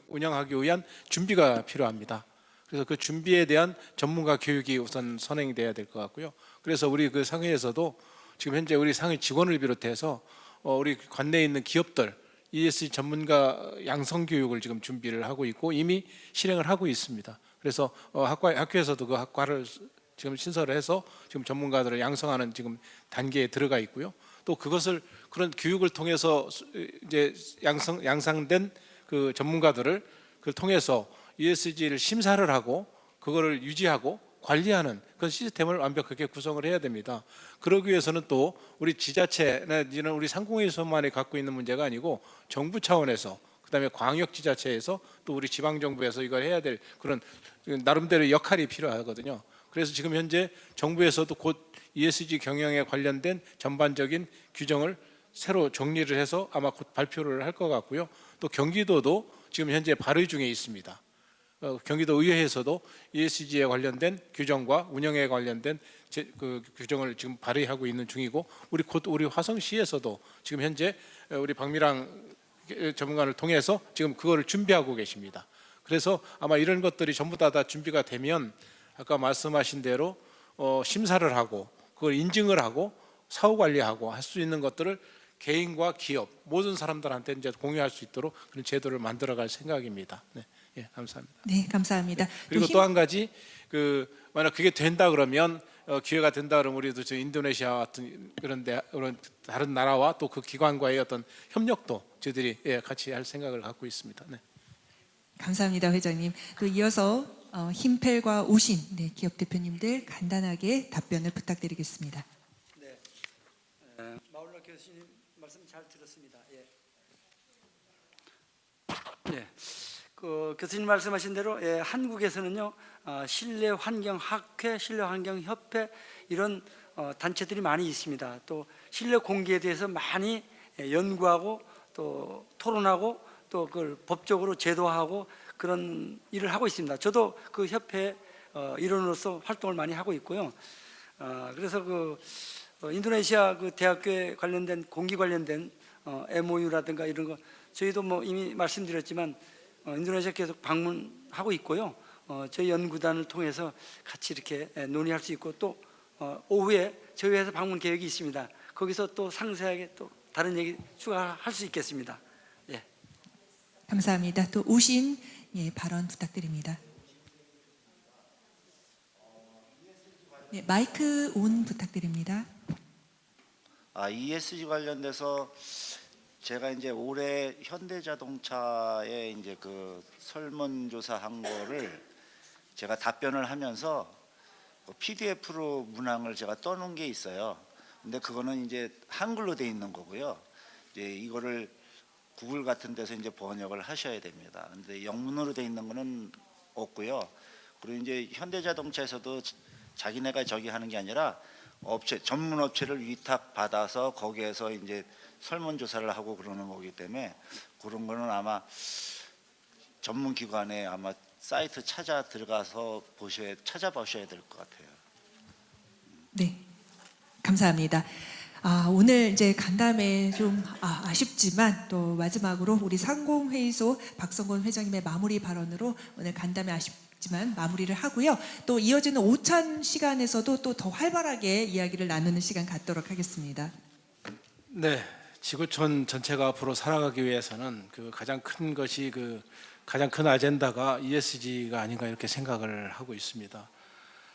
운영하기 위한 준비가 필요합니다. 그래서 그 준비에 대한 전문가 교육이 우선 선행돼야 될 것 같고요. 그래서 우리 그 상회에서도 지금 현재 우리 상회 직원을 비롯해서 우리 관내에 있는 기업들 ESG 전문가 양성 교육을 지금 준비를 하고 있고 이미 실행을 하고 있습니다. 그래서 학교에서도 그 학과를 지금 신설을 해서 지금 전문가들을 양성하는 지금 단계에 들어가 있고요. 또 그런 교육을 통해서 이제 양성된 그 전문가들을 통해서 ESG를 심사를 하고 그거를 유지하고 관리하는 그런 시스템을 완벽하게 구성을 해야 됩니다. 그러기 위해서는 또 우리 지자체는 우리 상공회의소만이 갖고 있는 문제가 아니고 정부 차원에서 그다음에 광역지자체에서 또 우리 지방정부에서 이걸 해야 될 그런 나름대로 역할이 필요하거든요. 그래서 지금 현재 정부에서도 곧 ESG 경영에 관련된 전반적인 규정을 새로 정리를 해서 아마 곧 발표를 할 것 같고요. 또 경기도도 지금 현재 발의 중에 있습니다. 경기도 의회에서도 ESG에 관련된 규정과 운영에 관련된 그 규정을 지금 발의하고 있는 중이고, 우리 화성시에서도 지금 현재 우리 박미랑 전문가를 통해서 지금 그거를 준비하고 계십니다. 그래서 아마 이런 것들이 전부 다 준비가 되면 아까 말씀하신 대로 심사를 하고 그걸 인증을 하고 사후 관리하고 할 수 있는 것들을 개인과 기업 모든 사람들한테 이제 공유할 수 있도록 그런 제도를 만들어갈 생각입니다. 네, 예, 감사합니다. 네, 감사합니다. 그리고 또 한 가지 만약 그게 된다 그러면 기회가 된다 그러면 우리도 저 인도네시아 같은 그런 다른 나라와 또 그 기관과의 어떤 협력도 저희들이 같이 할 생각을 갖고 있습니다. 네. 감사합니다, 회장님. 또 이어서 힘펠과 우신 기업 대표님들 간단하게 답변을 부탁드리겠습니다. 네. 교수님 말씀 잘 들었습니다. 예. 예. 그 교수님 말씀하신 대로 예, 한국에서는요 실내 환경 학회, 실내 환경 협회 이런 단체들이 많이 있습니다. 또 실내 공기에 대해서 많이 연구하고 또 토론하고 또 그걸 법적으로 제도화하고 그런 일을 하고 있습니다. 저도 그 협회 일원으로서 활동을 많이 하고 있고요. 그래서 그 인도네시아 그 대학교에 관련된 공기 관련된 MOU라든가 이런 거 저희도 뭐 이미 말씀드렸지만 인도네시아 계속 방문하고 있고요. 저희 연구단을 통해서 같이 이렇게 논의할 수 있고 또 오후에 저희 회사 방문 계획이 있습니다. 거기서 또 상세하게 또 다른 얘기 추가할 수 있겠습니다. 예. 감사합니다. 또 우신 예, 발언 부탁드립니다. 네, 마이크 온 부탁드립니다. ESG 관련돼서 제가 이제 올해 현대자동차에 이제 그 설문조사한 거를 제가 답변을 하면서 PDF로 문항을 제가 떠놓은 게 있어요. 근데 그거는 이제 한글로 돼 있는 거고요. 이제 이거를 구글 같은 데서 이제 번역을 하셔야 됩니다. 근데 영문으로 돼 있는 거는 없고요. 그리고 이제 현대자동차에서도 자기네가 저기 하는 게 아니라 업체, 전문 업체를 위탁 받아서 거기에서 이제 설문조사를 하고 그러는 거기 때문에 그런 거는 아마 전문 기관에 아마 사이트 들어가서 찾아보셔야 될 것 같아요. 네, 감사합니다. 오늘 이제 간담회 좀 아쉽지만 또 마지막으로 우리 상공회의소 박성곤 회장님의 마무리 발언으로 오늘 간담회 아쉽지만 마무리를 하고요. 또 이어지는 오찬 시간에서도 또 더 활발하게 이야기를 나누는 시간 갖도록 하겠습니다. 네, 지구촌 전체가 앞으로 살아가기 위해서는 그 가장 큰 것이 그 가장 큰 아젠다가 ESG가 아닌가 이렇게 생각을 하고 있습니다.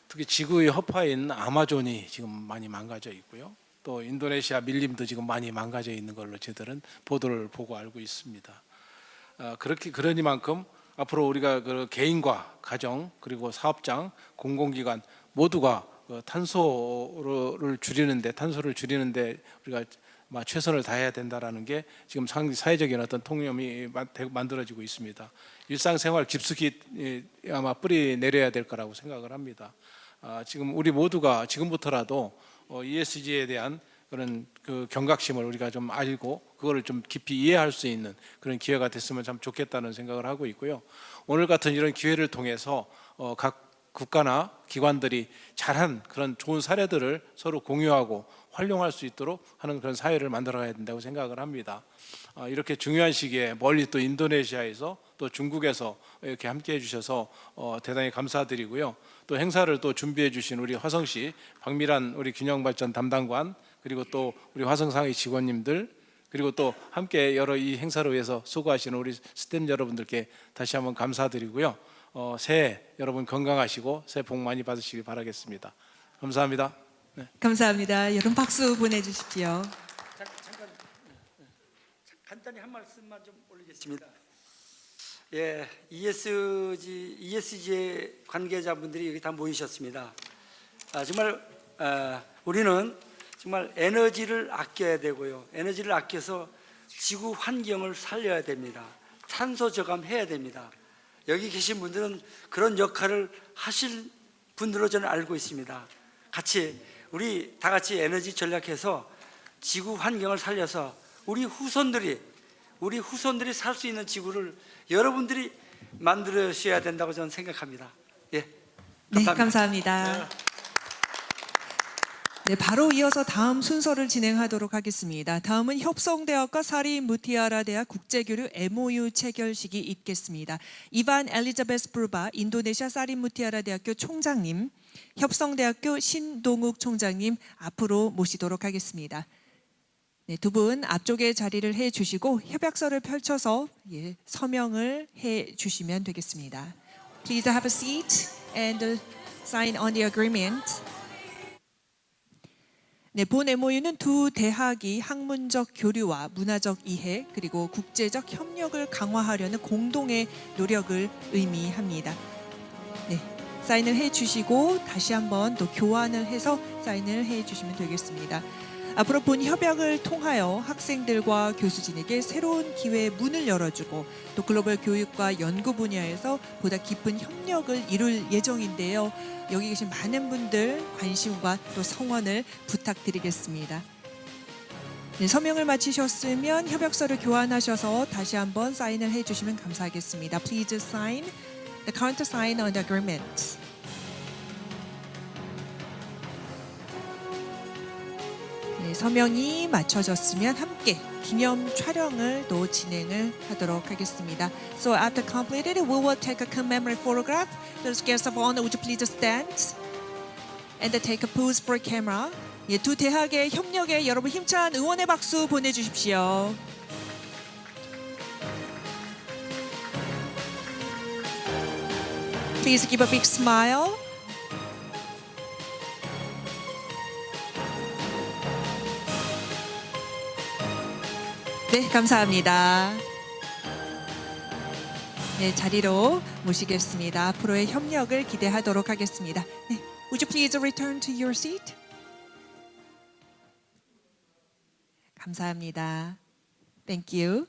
특히 지구의 허파인 아마존이 지금 많이 망가져 있고요. 또 인도네시아 밀림도 지금 많이 망가져 있는 걸로 저희들은 보도를 보고 알고 있습니다. 그러니만큼 앞으로 우리가 그 개인과 가정 그리고 사업장, 공공기관 모두가 그 탄소를 줄이는데 우리가 최선을 다해야 된다라는 게 지금 사회적인 어떤 통념이 만들어지고 있습니다. 일상생활 깊숙이 아마 뿌리 내려야 될 거라고 생각을 합니다. 지금 우리 모두가 지금부터라도 ESG에 대한 그런 그 경각심을 우리가 좀 알고 그거를 좀 깊이 이해할 수 있는 그런 기회가 됐으면 참 좋겠다는 생각을 하고 있고요. 오늘 같은 이런 기회를 통해서 각 국가나 기관들이 잘한 그런 좋은 사례들을 서로 공유하고 활용할 수 있도록 하는 그런 사회를 만들어가야 된다고 생각을 합니다. 이렇게 중요한 시기에 멀리 또 인도네시아에서 또 중국에서 이렇게 함께 해주셔서 대단히 감사드리고요. 또 행사를 또 준비해 주신 우리 화성시 박미란 우리 균형발전 담당관 그리고 또 우리 화성상의 직원님들 그리고 또 함께 여러 이 행사를 위해서 수고하시는 우리 스태프 여러분들께 다시 한번 감사드리고요. 새해 여러분 건강하시고 새해 복 많이 받으시길 바라겠습니다. 감사합니다. 네. 감사합니다. 여러분 박수 보내주십시오. 잠깐 간단히 한 말씀만 좀 올리겠습니다. 예, ESG의 관계자분들이 여기 다 모이셨습니다. 정말 우리는 정말 에너지를 아껴야 되고요. 에너지를 아껴서 지구 환경을 살려야 됩니다. 탄소 저감해야 됩니다. 여기 계신 분들은 그런 역할을 하실 분들로 저는 알고 있습니다. 우리 다 같이 에너지 전략해서 지구 환경을 살려서 우리 후손들이 살 수 있는 지구를 여러분들이 만들어셔야 된다고 저는 생각합니다. 예, 감사합니다. 네, 감사합니다. 네, 바로 이어서 다음 순서를 진행하도록 하겠습니다. 다음은 협성대학과 사리 무티아라 대학 국제교류 MOU 체결식이 있겠습니다. 이반 엘리자베스 브루바 인도네시아 사리 무티아라 대학교 총장님, 협성대학교 신동욱 총장님 앞으로 모시도록 하겠습니다. 네, 두 분 앞쪽에 자리를 해주시고 협약서를 펼쳐서 서명을 해주시면 되겠습니다. Please have a seat and sign on the agreement. 네, 본 MOU는 두 대학이 학문적 교류와 문화적 이해 그리고 국제적 협력을 강화하려는 공동의 노력을 의미합니다. 네, 사인을 해주시고 다시 한번 또 교환을 해서 사인을 해주시면 되겠습니다. 앞으로 본 협약을 통하여 학생들과 교수진에게 새로운 기회의 문을 열어주고 또 글로벌 교육과 연구 분야에서 보다 깊은 협력을 이룰 예정인데요. 여기 계신 많은 분들 관심과 또 성원을 부탁드리겠습니다. 네, 서명을 마치셨으면 협약서를 교환하셔서 다시 한번 사인을 해주시면 감사하겠습니다. Please sign the countersign on the agreement. 네, 서명이 마쳐졌으면 함께 기념 촬영을 또 진행을 하도록 하겠습니다. So after completed, we will take a commemorative photograph. Those guests of honor, would you please stand and take a pose for camera. 예, 두 대학의 협력에 여러분 힘찬 응원의 박수 보내주십시오. Please give a big smile. 네, 감사합니다. 네, 자리로 모시겠습니다. 앞으로의 협력을 기대하도록 하겠습니다. 네, would you please return to your seat? 감사합니다. Thank you.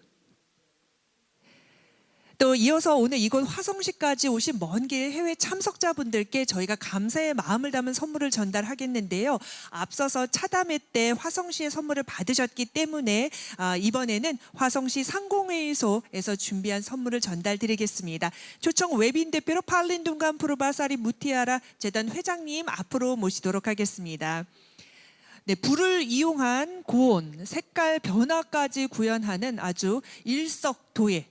또 이어서 오늘 이곳 화성시까지 오신 먼 길 해외 참석자분들께 저희가 감사의 마음을 담은 선물을 전달하겠는데요. 앞서서 차담회 때 화성시의 선물을 받으셨기 때문에 이번에는 화성시 상공회의소에서 준비한 선물을 전달드리겠습니다. 초청 외빈 대표로 팔린둥간 푸르바 사리 무티아라 재단 회장님 앞으로 모시도록 하겠습니다. 네, 불을 이용한 고온, 색깔 변화까지 구현하는 아주 일석도의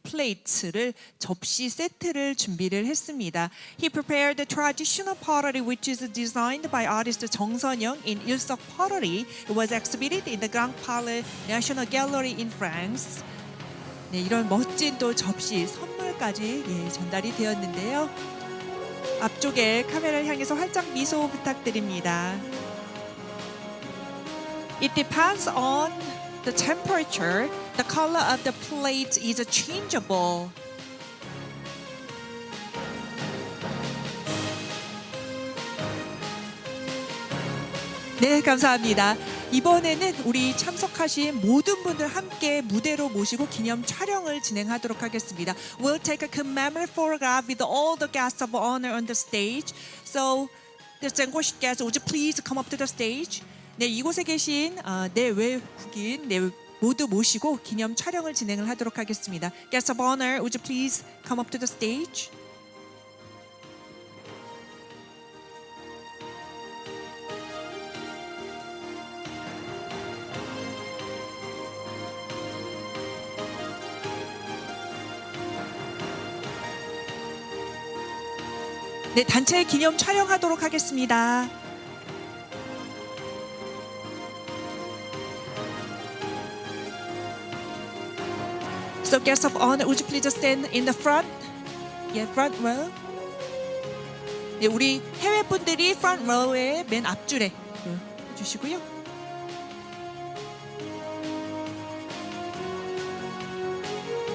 플레이트를 접시 세트를 준비를 했습니다. He prepared the traditional pottery which is designed by artist 정선영 in 일석 pottery. It was exhibited in the Grand Palais National Gallery in France. 네, 이런 멋진 또 접시 선물까지 전달이 되었는데요. 앞쪽에 카메라를 향해서 활짝 미소 부탁드립니다. It depends on the temperature. The color of the plate is changeable. 네, 감사합니다. 이번에는 우리 참석하신 모든 분들 함께 무대로 모시고 기념 촬영을 진행하도록 하겠습니다. We'll take a commemorative photograph with all the guests of honor on the stage. So, distinguished guests, would you please come up to the stage? 네, 이곳에 계신 내외국인 모두 모시고 기념 촬영을 진행을 하도록 하겠습니다. Guests of honor, would you please come up to the stage? 네, 단체 기념 촬영하도록 하겠습니다. So guests of honor, would you please stand in the front? Yeah, front row. 네, 우리 해외 분들이 front row의 맨 앞줄에 해주시고요.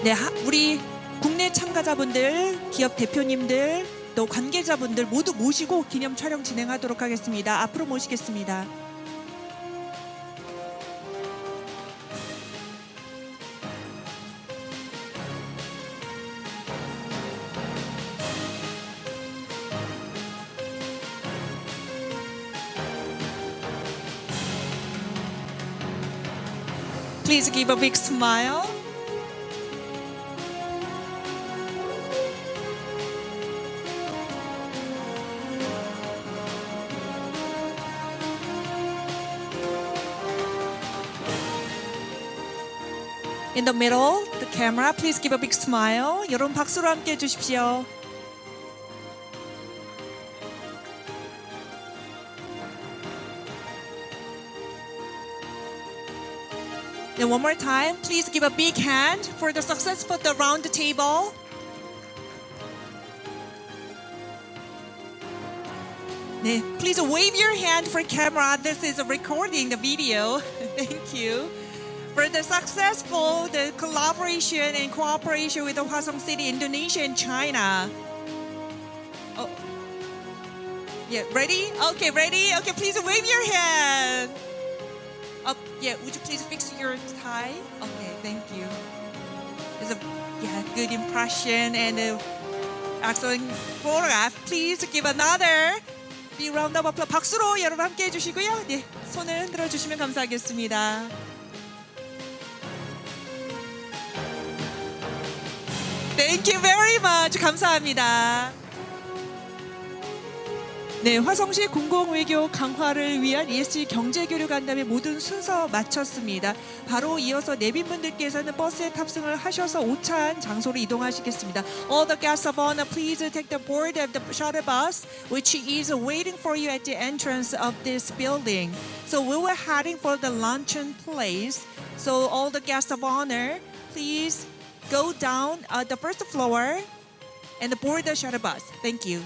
네, 우리 국내 참가자분들, 기업 대표님들, 또 관계자분들 모두 모시고 기념 촬영 진행하도록 하겠습니다. 앞으로 모시겠습니다. Please give a big smile. In the middle, the camera, please give a big smile. 여러분 박수로 함께 해주십시오. And one more time, please give a big hand for the successful round table. 네, please wave your hand for camera. This is recording the video. Thank you. For the successful collaboration and cooperation with the Hwasong City, Indonesia and China. Oh, yeah, ready? Okay, ready? Okay, please wave your hand. Yeah, would you please fix your tie? Okay, thank you. It's a good impression and excellent photograph. Please give another big round of applause. 박수로 여러분 함께 해주시고요. 네, 손을 흔들어 주시면 감사하겠습니다. Thank you very much. 감사합니다. 네, 화성시 공공외교 강화를 위한 ESG 경제교류 간담회 모든 순서 마쳤습니다. 바로 이어서 내빈분들께서는 버스에 탑승을 하셔서 5차원 장소로 이동하시겠습니다. All the guests of honor, please take the board of the shuttle bus, which is waiting for you at the entrance of this building. So we were heading for the luncheon place. So all the guests of honor, please go down the first floor and board the shuttle bus. Thank you.